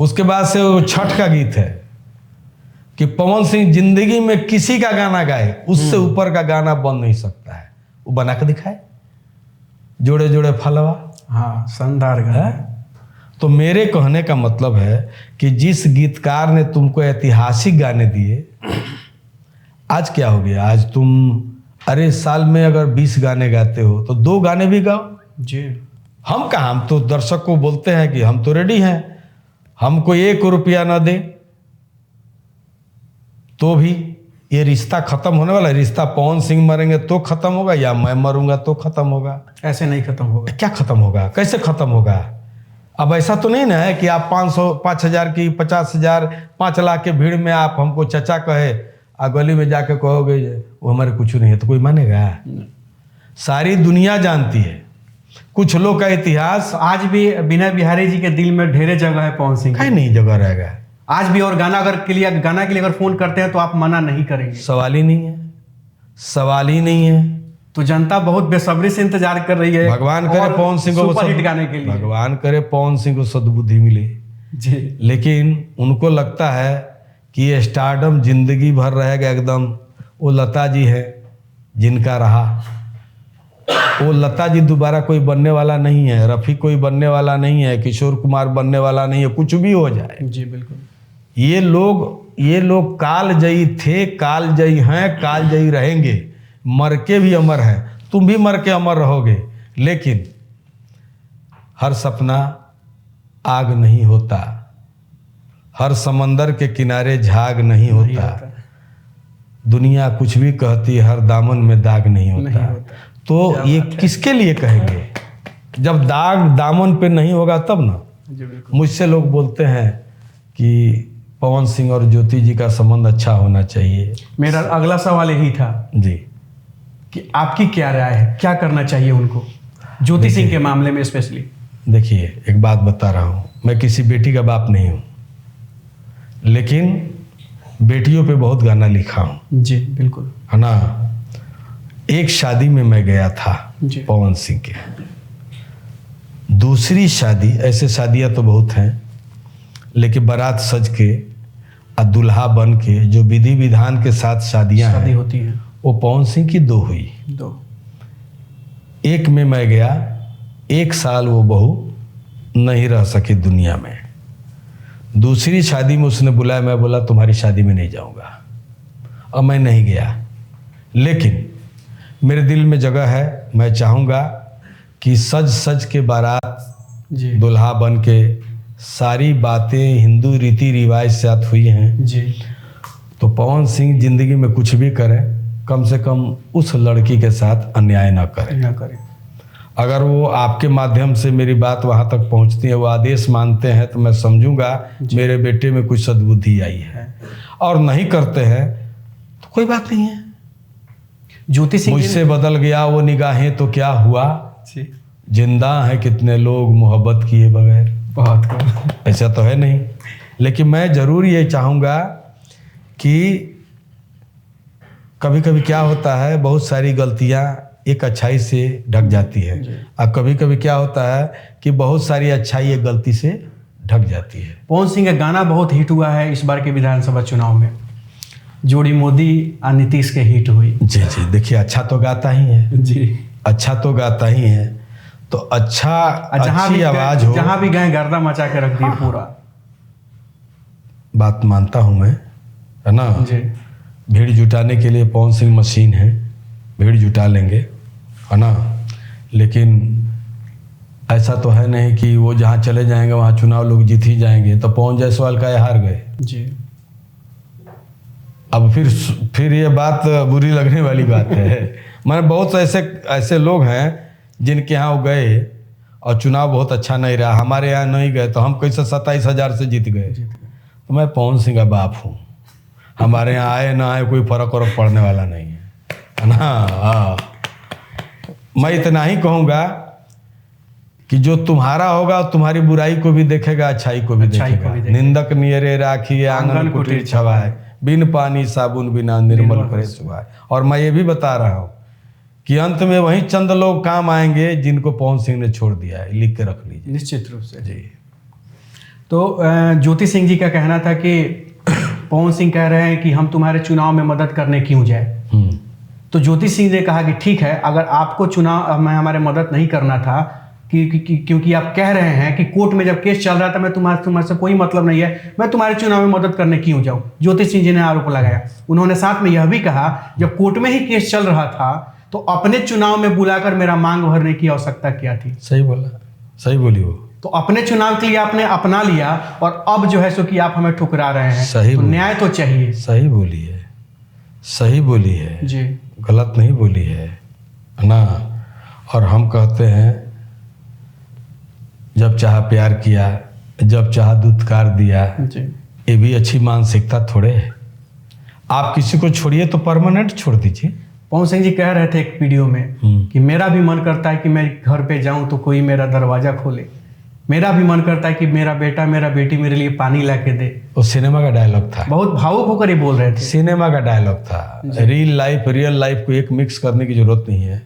A: उसके बाद से वो छठ का गीत है कि पवन सिंह जिंदगी में किसी का गाना गाए, उससे ऊपर का गाना बन नहीं सकता है। वो बना के दिखाए, जोड़े जोड़े फलवा।
B: हाँ, शानदार गाना
A: है। तो मेरे कहने का मतलब है कि जिस गीतकार ने तुमको ऐतिहासिक गाने दिए, आज क्या हो गया? आज तुम अरे साल में अगर 20 गाने गाते हो तो 2 गाने भी गाओ।
B: जी।
A: हम कहाँ, हम तो दर्शक को बोलते हैं कि हम तो रेडी हैं, हमको 1 रुपया न दे तो भी ये रिश्ता खत्म होने वाला है। रिश्ता पवन सिंह मरेंगे तो खत्म होगा या मैं मरूंगा तो खत्म होगा।
B: ऐसे नहीं खत्म होगा।
A: क्या खत्म होगा? कैसे खत्म होगा? अब ऐसा तो नहीं ना है कि आप 500, 5,000 की, 50,000, 5 लाख के भीड़ में आप हमको चचा कहे, गली में जाके कहोगे वो हमारे कुछ नहीं है, तो कोई मानेगा? सारी दुनिया जानती है। कुछ लोग का इतिहास
B: आज भी विनय बिहारी जी के दिल में ढेरे जगह है पवन सिंह की।
A: कहीं नहीं जगह रहेगा
B: आज भी। और गाना के लिए अगर फोन करते हैं तो आप मना नहीं करेंगे।
A: सवाल ही नहीं है, सवाल ही नहीं है।
B: तो जनता बहुत बेसब्री से इंतजार कर रही है।
A: भगवान करे
B: और
A: पवन सिंह को
B: सुपरहिट गाने के लिए।
A: भगवान करे पवन सिंह को सद्बुद्धि मिले।
B: जी।
A: लेकिन उनको लगता है कि ये स्टारडम जिंदगी भर रहेगा एकदम। वो लता जी है जिनका रहा, वो लता जी दोबारा कोई बनने वाला नहीं है, रफ़ी कोई बनने वाला नहीं है, किशोर कुमार बनने वाला नहीं है, कुछ भी हो जाए।
B: जी बिल्कुल।
A: ये लोग कालजयी थे, कालजयी हैं, कालजयी रहेंगे, मर के भी अमर हैं। तुम भी मर के अमर रहोगे। लेकिन हर सपना आग नहीं होता, हर समंदर के किनारे झाग नहीं होता। दुनिया कुछ भी कहती है, हर दामन में दाग नहीं होता। तो ये किसके लिए कहेंगे? जब दाग दामन पे नहीं होगा तब ना। मुझसे लोग बोलते हैं कि पवन सिंह और ज्योति जी का संबंध अच्छा होना चाहिए।
B: मेरा अगला सवाल यही था
A: जी
B: कि आपकी क्या राय है, क्या करना चाहिए उनको ज्योति सिंह के मामले में स्पेशली?
A: देखिए, एक बात बता रहा हूँ, मैं किसी बेटी का बाप नहीं हूँ, लेकिन बेटियों पे बहुत गाना लिखा हूँ।
B: जी बिल्कुल,
A: है ना। एक शादी में मैं गया था
B: जी।
A: पवन सिंह के। दूसरी शादी, ऐसे शादियां तो बहुत हैं, लेकिन बारात सज के और दुल्हा बन के जो विधि विधान के साथ शादियां
B: शादी
A: हैं
B: होती है
A: वो पवन सिंह की 2 हुई।
B: 2।
A: एक में मैं गया, 1 साल वो बहू नहीं रह सकी दुनिया में। दूसरी शादी में उसने बुलाया, मैं बोला तुम्हारी शादी में नहीं जाऊंगा, और मैं नहीं गया। लेकिन मेरे दिल में जगह है, मैं चाहूँगा कि सज सज के बारात
B: जी
A: दुल्हा बन के सारी बातें हिंदू रीति रिवाज से साथ हुई हैं,
B: जी।
A: तो पवन सिंह जिंदगी में कुछ भी करें, कम से कम उस लड़की के साथ अन्याय ना करें।
B: ना करें।
A: अगर वो आपके माध्यम से मेरी बात वहाँ तक पहुँचती है, वो आदेश मानते हैं, तो मैं समझूंगा मेरे बेटे में कुछ सद्बुद्धि आई है। और नहीं करते हैं तो कोई बात नहीं है।
B: ज्योति सिंह
A: मुझसे बदल गया वो निगाहें तो क्या हुआ,
B: जी
A: जिंदा है कितने लोग मोहब्बत किए बगैर।
B: बहुत खूब।
A: ऐसा तो है नहीं, लेकिन मैं ज़रूर ये चाहूँगा कि कभी कभी क्या होता है, बहुत सारी गलतियाँ एक अच्छाई से ढक जाती है, और कभी कभी क्या होता है कि बहुत सारी अच्छाई एक गलती से ढक जाती है।
B: पवन सिंह का गाना बहुत हिट हुआ है इस बार के विधानसभा चुनाव में, जोड़ी मोदी और नीतीश के हिट हुई।
A: जी जी, देखिए अच्छा तो गाता ही है
B: जी।
A: अच्छा तो गाता ही है, तो अच्छी आवाज़ हो,
B: जहाँ भी गए गर्दा मचा के रख दिए पूरा।
A: बात मानता हूँ मैं, है ना।
B: जी
A: भीड़ जुटाने के लिए पवन सिंह मशीन है, भीड़ जुटा लेंगे, है ना। लेकिन ऐसा तो है नहीं कि वो जहाँ चले जाएंगे वहाँ चुनाव लोग जीत ही जाएंगे। तो पवन जायसवाल का हार गए
B: जी।
A: अब फिर ये बात बुरी लगने वाली बात है। मैंने बहुत ऐसे लोग हैं जिनके यहाँ वो गए और चुनाव बहुत अच्छा नहीं रहा, हमारे यहाँ नहीं गए तो हम कैसे 27,000 से जीत गए। तो मैं पवन सिंह का बाप हूँ, हमारे यहाँ आए ना आए कोई फर्क पड़ने वाला नहीं है ना। हाँ, मैं इतना ही कहूँगा कि जो तुम्हारा होगा तुम्हारी बुराई को भी देखेगा, अच्छाई को भी देखेगा। निंदक नियरे राखी आंगन कुटीर छवाए, बिन पानी साबुन बिना निर्मल करे सुहाए। और मैं ये भी बता रहा हूँ कि अंत में वही चंद लोग काम आएंगे जिनको पवन सिंह ने छोड़ दिया है, लिख के रख लीजिए।
B: निश्चित रूप से
A: जी।
B: तो ज्योति सिंह जी का कहना था कि पवन सिंह कह रहे हैं कि हम तुम्हारे चुनाव में मदद करने क्यों जाए। तो ज्योति सिंह ने कहा कि ठीक है, अगर आपको चुनाव में हमारे मदद नहीं करना था क्योंकि आप कह रहे हैं कि कोर्ट में जब केस चल रहा था मैं तुम्हारे से कोई मतलब नहीं है, मैं तुम्हारे चुनाव में मदद करने क्यों जाऊं। ज्योति सिंह जी ने आरोप लगाया। उन्होंने साथ में यह भी कहा जब कोर्ट में ही केस चल रहा था तो अपने चुनाव में बुलाकर मेरा मांग भरने की आवश्यकता क्या थी।
A: सही बोला, सही बोली वो।
B: तो अपने चुनाव के लिए आपने अपना लिया और अब जो है सो कि आप हमें ठुकरा रहे हैं।
A: सही
B: तो न्याय तो चाहिए।
A: सही बोली है, सही बोली है
B: जी,
A: गलत नहीं बोली है ना। और हम कहते हैं जब चाह प्यार किया, जब चाह दुत्कार दिया,
B: जी।
A: ये भी अच्छी मानसिकता थोड़े है। आप किसी को छोड़िए तो परमानेंट छोड़ दीजिए।
B: पवन सिंह जी कह रहे थे एक वीडियो में कि मेरा भी मन करता है कि मैं घर पे जाऊं तो कोई मेरा दरवाजा खोले, मेरा भी मन करता है कि मेरा बेटा मेरा बेटी मेरे लिए पानी ला के दे।
A: वो सिनेमा का डायलॉग था,
B: बहुत भावुक होकर ये बोल रहे थे।
A: सिनेमा का डायलॉग था। रियल लाइफ को एक मिक्स करने की जरूरत नहीं है,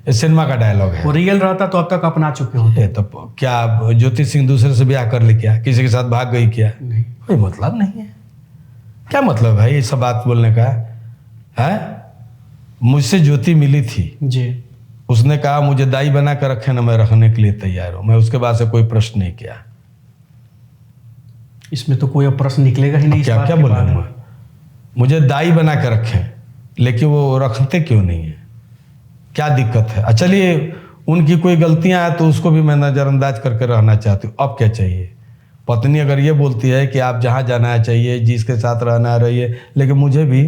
A: ये सिनेमा का डायलॉग है।
B: वो रियल रहता तो अब तक अपना चुके होते।
A: तो क्या ज्योति सिंह दूसरे से ब्याह कर ली क्या, किसी के साथ भाग गई क्या?
B: नहीं,
A: कोई मतलब नहीं है। क्या मतलब है ये सब बात बोलने का है? मुझसे ज्योति मिली थी
B: जी,
A: उसने कहा मुझे दाई बना कर रखे ना, मैं रखने के लिए तैयार हूं। मैं उसके बाद से कोई प्रश्न नहीं किया।
B: इसमें तो कोई प्रश्न निकलेगा ही नहीं।
A: क्या क्या बोलूंगा, मुझे दाई बना कर रखें, लेकिन वो रखते क्यों नहीं है? क्या दिक्कत है? चलिए उनकी कोई गलतियां हैं तो उसको भी मैं नज़रअंदाज करके रहना चाहती हूँ। अब क्या चाहिए? पत्नी अगर ये बोलती है कि आप जहाँ जाना है चाहिए, जिसके साथ रहना रहिए, लेकिन मुझे भी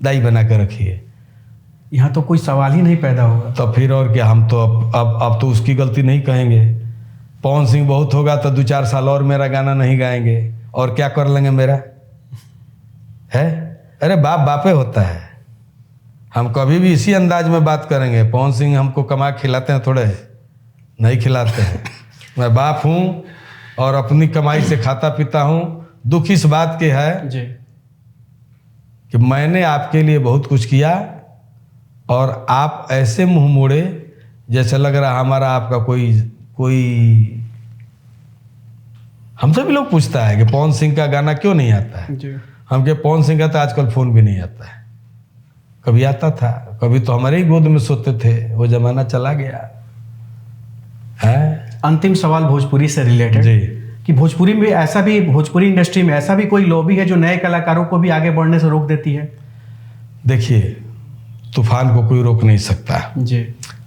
A: दाई बना कर रखिए,
B: यहाँ तो कोई सवाल ही नहीं पैदा होगा।
A: तो फिर और क्या? हम तो अब तो उसकी गलती नहीं कहेंगे। पवन सिंह बहुत होगा तो 2-4 साल और मेरा गाना नहीं गाएंगे, और क्या कर लेंगे मेरा है? अरे बाप बापे होता है। हम कभी भी इसी अंदाज में बात करेंगे। पवन सिंह हमको कमा खिलाते हैं थोड़े, नहीं खिलाते हैं। मैं बाप हूँ और अपनी कमाई से खाता पीता हूँ। दुख इस बात के है
B: जी
A: कि मैंने आपके लिए बहुत कुछ किया और आप ऐसे मुंह मोड़े जैसे लग रहा हमारा आपका कोई हमसे भी लोग पूछता है कि पवन सिंह का गाना क्यों नहीं आता है
B: जी।
A: हम के पवन सिंह का तो आजकल फोन भी नहीं आता है, कभी आता था, कभी तो हमारे ही गोद में सोते थे, वो जमाना चला गया है।
B: अंतिम सवाल भोजपुरी से रिलेटेड
A: जी।
B: कि भोजपुरी में ऐसा भी, भोजपुरी इंडस्ट्री में ऐसा भी कोई लॉबी है जो नए कलाकारों को भी आगे बढ़ने से रोक देती है?
A: देखिए, तूफान को कोई रोक नहीं सकता।
B: जी।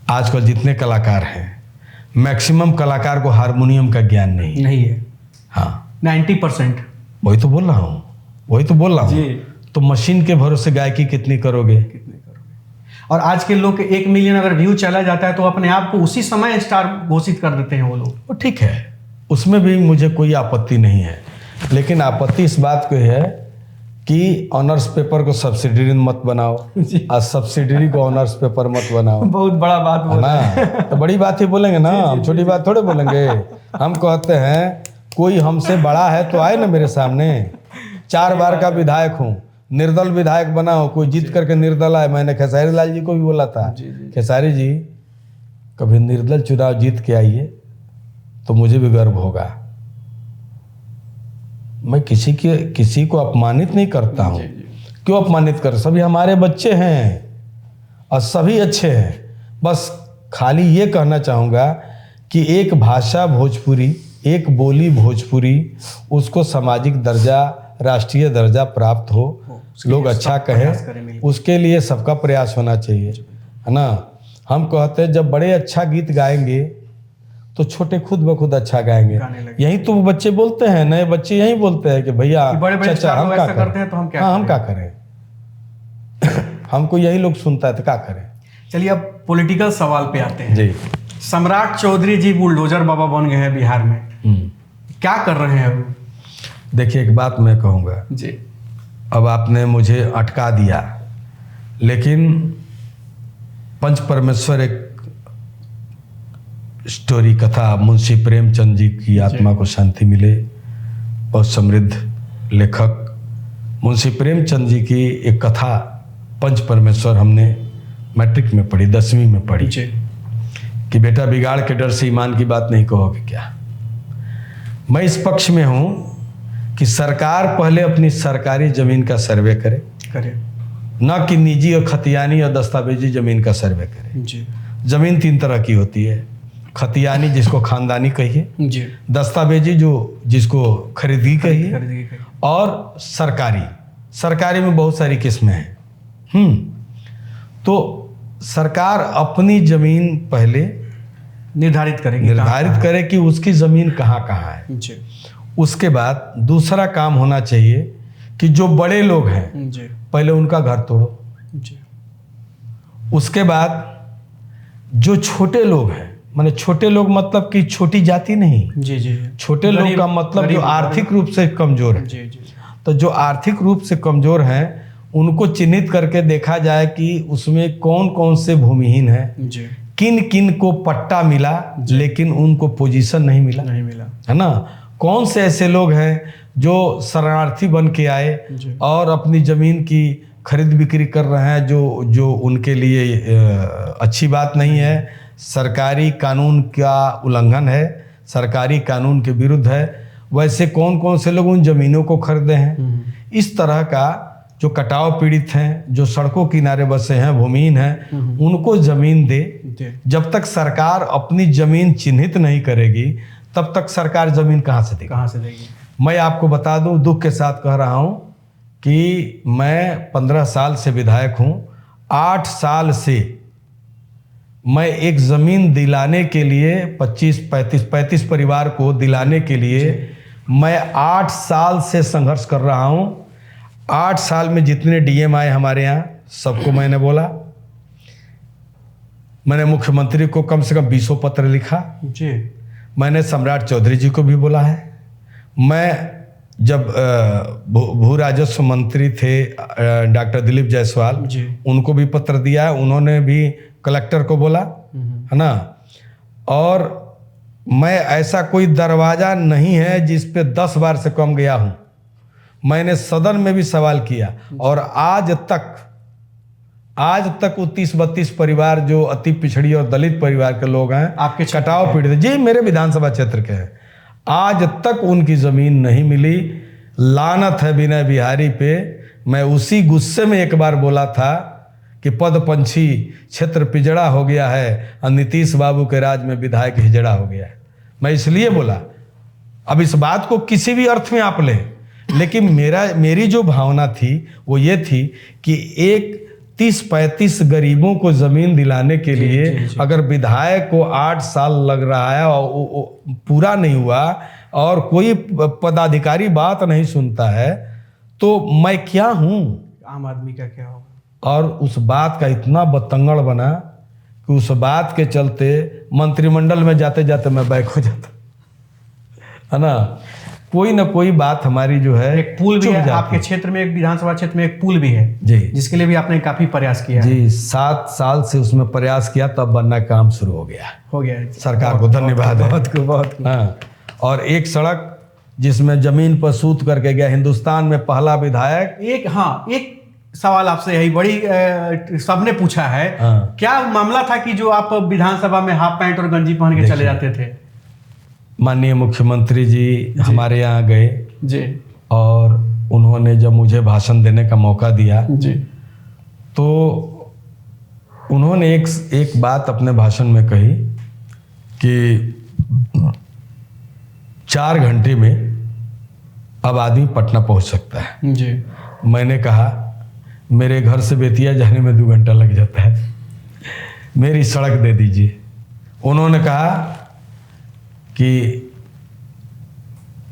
A: आजकल जितने कलाकार हैं, मैक्सिमम कलाकार को हारमोनियम का ज्ञान नहीं
B: है।
A: हाँ,
B: 90%।
A: वही तो बोल रहा हूँ
B: जी।
A: तो मशीन के भरोसे गायकी कितनी करोगे?
B: और आज के लोग 1 मिलियन अगर व्यू चला जाता है तो अपने आप को उसी समय स्टार घोषित कर देते हैं वो लोग।
A: वो ठीक है, उसमें भी मुझे कोई आपत्ति नहीं है, लेकिन आपत्ति इस बात को है कि ऑनर्स पेपर को सब्सिडरी मत बनाओ और सब्सिडरी को ऑनर्स पेपर मत बनाओ।
B: बहुत बड़ा बात बोला
A: ना, तो बड़ी बात ही बोलेंगे ना, हम छोटी बात थोड़े बोलेंगे। हम कहते हैं कोई हमसे बड़ा है तो आए ना मेरे सामने। 4 बार का विधायक हूँ, निर्दल विधायक बना हो, कोई जीत करके निर्दल आए। मैंने खेसारी लाल जी को भी बोला था, खेसारी जी कभी निर्दल चुनाव जीत के आइए तो मुझे भी गर्व होगा। मैं किसी को अपमानित नहीं करता हूँ। क्यों अपमानित कर, सभी हमारे बच्चे हैं और सभी अच्छे हैं। बस खाली ये कहना चाहूँगा कि एक भाषा भोजपुरी, एक बोली भोजपुरी, उसको सामाजिक दर्जा, राष्ट्रीय दर्जा प्राप्त हो, लोग अच्छा कहें, उसके लिए सबका प्रयास होना चाहिए, है ना। हम कहते हैं जब बड़े अच्छा गीत गाएंगे तो छोटे खुद ब खुद अच्छा गाएंगे। यही तो बच्चे बोलते हैं, नए बच्चे यही बोलते हैं कि भैया चाचा हम क्या करें, तो हम क्या करें। हमको यही लोग सुनता है तो क्या करें।
B: चलिए अब पॉलिटिकल सवाल पे आते हैं।
A: जी।
B: सम्राट चौधरी जी बुलडोजर बाबा बन गए हैं बिहार में, क्या कर रहे हैं अब?
A: देखिए, एक बात मैं कहूँगा
B: जी।
A: अब आपने मुझे अटका दिया, लेकिन पंच परमेश्वर एक स्टोरी कथा, मुंशी प्रेमचंद जी की आत्मा को शांति मिले, बहुत समृद्ध लेखक मुंशी प्रेमचंद जी की एक कथा पंच परमेश्वर हमने मैट्रिक में पढ़ी, 10वीं में पढ़ी कि बेटा बिगाड़ के डर से ईमान की बात नहीं कहोगे क्या। मैं इस पक्ष में हूं कि सरकार पहले अपनी सरकारी जमीन का सर्वे करे, न कि निजी और खतियानी और दस्तावेजी जमीन का सर्वे करे।
B: जी।
A: जमीन 3 तरह की होती है, खतियानी जिसको खानदानी कहिए,
B: जी।
A: दस्तावेजी जिसको खरीदी कहिए, और सरकारी में बहुत सारी किस्में हैं। तो सरकार अपनी जमीन पहले
B: निर्धारित करे
A: कि उसकी जमीन कहाँ कहाँ है।
B: जी।
A: उसके बाद दूसरा काम होना चाहिए कि जो बड़े लोग हैं
B: जी,
A: पहले उनका घर तोड़ो।
B: जी।
A: उसके बाद जो छोटे लोग हैं, माने छोटे लोग मतलब कि छोटी जाति नहीं,
B: जी जी,
A: छोटे लोग का मतलब जो आर्थिक रूप से कमजोर है।
B: जी जी।
A: तो जो आर्थिक रूप से कमजोर हैं उनको चिन्हित करके देखा जाए कि उसमें कौन कौन से भूमिहीन हैं,
B: जी,
A: किन किन को पट्टा मिला लेकिन उनको पोजीशन नहीं मिला, है ना। कौन से ऐसे लोग हैं जो शरणार्थी बन के आए और अपनी जमीन की खरीद बिक्री कर रहे हैं, जो उनके लिए अच्छी बात नहीं है, सरकारी कानून का उल्लंघन है, सरकारी कानून के विरुद्ध है। वैसे कौन कौन से लोग उन जमीनों को खरीदे हैं। इस तरह का जो कटाव पीड़ित हैं, जो सड़कों किनारे बसे हैं, भूमिहीन हैं, उनको जमीन दे। जब तक सरकार अपनी जमीन चिन्हित नहीं करेगी तब तक सरकार जमीन कहाँ से देगी। मैं आपको बता दूं, दुख के साथ कह रहा हूं कि मैं 15 साल से विधायक हूं। 8 साल से मैं एक ज़मीन दिलाने के लिए 35 परिवार को दिलाने के लिए मैं 8 साल से संघर्ष कर रहा हूं। 8 साल में जितने डीएम आए हमारे यहाँ सबको मैंने बोला। मैंने मुख्यमंत्री को कम से कम 20 पत्र लिखा जी। मैंने सम्राट चौधरी जी को भी बोला है। मैं जब भू राजस्व मंत्री थे डॉक्टर दिलीप जायसवाल, उनको भी पत्र दिया है, उन्होंने भी कलेक्टर को बोला, है ना। और मैं ऐसा कोई दरवाज़ा नहीं है जिस पे 10 बार से कम गया हूँ। मैंने सदन में भी सवाल किया और आज तक आज तक वो 30-32 परिवार जो अति पिछड़ी और दलित परिवार के लोग हैं,
B: आपके क्षेत्र
A: कटाव पीड़ित, जी मेरे विधानसभा क्षेत्र के हैं, आज तक उनकी जमीन नहीं मिली। लानत है विनय बिहारी पे। मैं उसी गुस्से में एक बार बोला था कि पद पंछी क्षेत्र पिजड़ा हो गया है और नीतीश बाबू के राज में विधायक हिजड़ा हो गया है। मैं इसलिए बोला, अब इस बात को किसी भी अर्थ में आप लें, लेकिन मेरी जो भावना थी वो ये थी कि एक 30-35 गरीबों को जमीन दिलाने के लिए अगर विधायक को 8 साल लग रहा है और पूरा नहीं हुआ और कोई पदाधिकारी बात नहीं सुनता है, तो मैं क्या हूं?
B: आम आदमी का क्या होगा?
A: और उस बात का इतना बतंगड़ बना कि उस बात के चलते मंत्रिमंडल में जाते जाते मैं बैक हो जाता, है ना। कोई ना कोई बात हमारी जो है,
B: एक पुल भी है आपके क्षेत्र में, एक विधानसभा क्षेत्र में एक पुल भी है
A: जी,
B: जिसके लिए भी आपने काफी प्रयास किया
A: जी। 7 साल से उसमें प्रयास किया, तब बनना काम शुरू हो गया
B: है।
A: सरकार को धन्यवाद है।
B: बहुत
A: हाँ, और एक सड़क जिसमें जमीन पर सूत करके गया, हिंदुस्तान में पहला विधायक।
B: एक सवाल आपसे यही बड़ी सबने पूछा है, क्या मामला था कि जो आप विधानसभा में हाफ पैंट और गंजी पहन के चले जाते थे?
A: माननीय मुख्यमंत्री जी हमारे यहाँ गए
B: जी,
A: और उन्होंने जब मुझे भाषण देने का मौका दिया
B: जी,
A: तो उन्होंने एक बात अपने भाषण में कही कि 4 घंटे में अब आदमी पटना पहुंच सकता है
B: जी।
A: मैंने कहा मेरे घर से बेतिया जाने में 2 घंटा लग जाता है, मेरी सड़क दे दीजिए। उन्होंने कहा कि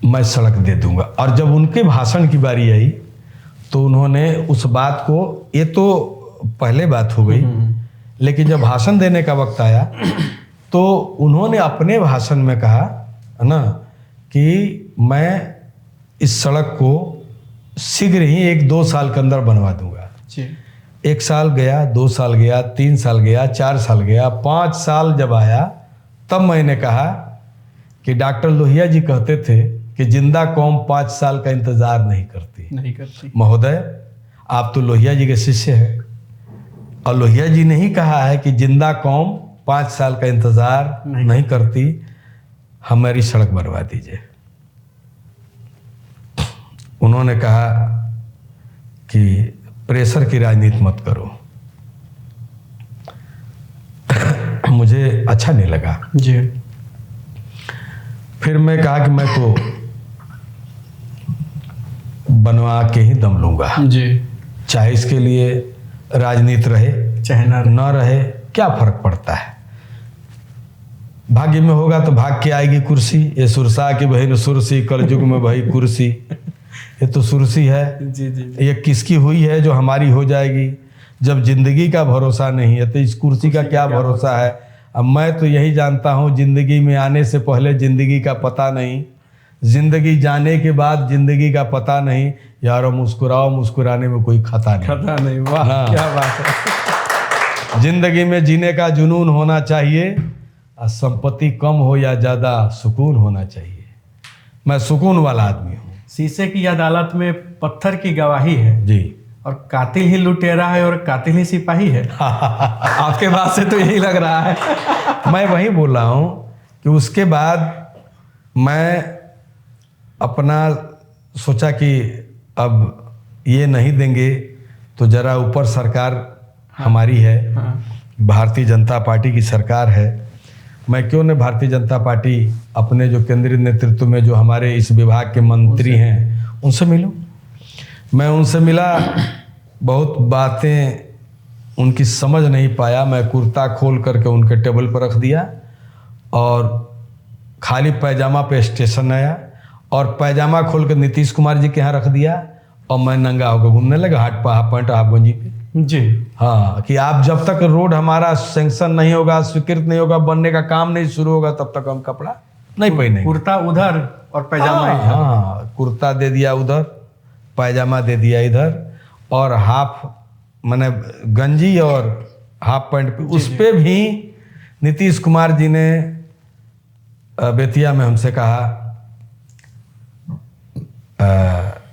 A: मैं सड़क दे दूंगा। और जब उनके भाषण की बारी आई तो उन्होंने उस बात को, ये तो पहले बात हो गई, लेकिन जब भाषण देने का वक्त आया तो उन्होंने अपने भाषण में कहा, है ना, कि मैं इस सड़क को शीघ्र ही 1-2 साल के अंदर बनवा दूंगा। 1 साल गया, 2 साल गया, 3 साल गया, 4 साल गया, 5 साल जब आया तब मैंने कहा कि डॉक्टर लोहिया जी कहते थे कि जिंदा कौम 5 साल का इंतजार नहीं करती। महोदय, आप तो लोहिया जी के शिष्य हैं और लोहिया जी ने ही कहा है कि जिंदा कौम 5 साल का इंतजार नहीं करती, हमारी सड़क बनवा दीजिए। उन्होंने कहा कि प्रेशर की राजनीति मत करो। मुझे अच्छा नहीं लगा
B: जी।
A: फिर मैं कहा कि मैं तो बनवा के ही दम लूंगा
B: जी,
A: चाहे इसके लिए राजनीति रहे
B: चाहे
A: न रहे, क्या फर्क पड़ता है। भाग्य में होगा तो भाग के आएगी कुर्सी। ये सुरसा की बहन सुरसी, कलयुग में भाई कुर्सी, ये तो सुरसी है।
B: जी, जी,
A: ये किसकी हुई है जो हमारी हो जाएगी। जब जिंदगी का भरोसा नहीं है तो इस कुर्सी का क्या भरोसा है। अब मैं तो यही जानता हूँ, जिंदगी में आने से पहले जिंदगी का पता नहीं, जिंदगी जाने के बाद जिंदगी का पता नहीं। यारो मुस्कुराओ, मुस्कुराने में कोई खता नहीं।
B: वाह, क्या बात है।
A: जिंदगी में जीने का जुनून होना चाहिए, और संपत्ति कम हो या ज्यादा सुकून होना चाहिए। मैं सुकून वाला आदमी हूँ।
B: शीशे की अदालत में पत्थर की गवाही है
A: जी,
B: और कातिल ही लुटेरा है और कातिल ही सिपाही है। आपके बात से तो यही लग रहा है।
A: मैं वही बोल रहा हूँ कि उसके बाद मैं अपना सोचा कि अब ये नहीं देंगे तो जरा ऊपर सरकार हमारी है, भारतीय जनता पार्टी की सरकार है। मैं क्यों न भारतीय जनता पार्टी अपने जो केंद्रीय नेतृत्व में जो हमारे इस विभाग के मंत्री हैं उनसे मिलूं। मैं उनसे मिला, बहुत बातें उनकी समझ नहीं पाया। मैं कुर्ता खोल करके उनके टेबल पर रख दिया और खाली पैजामा पे स्टेशन आया और पैजामा खोल कर नीतीश कुमार जी के यहाँ रख दिया और मैं नंगा होकर घूमने लगा हाफ पैंट हाफ गंजी पे।
B: जी,
A: हाँ, कि आप जब तक रोड हमारा सैंक्शन नहीं होगा, स्वीकृत नहीं होगा, बनने का काम नहीं शुरू होगा, तब तक हम कपड़ा नहीं पहनेंगे।
B: कुर्ता उधर और पैजामा इधर।
A: हाँ, कुर्ता दे दिया उधर, पैजामा दे दिया इधर, और हाफ मैंने गंजी और हाफ पैंट पे। उस पे भी नीतीश कुमार जी ने बेतिया में हमसे कहा,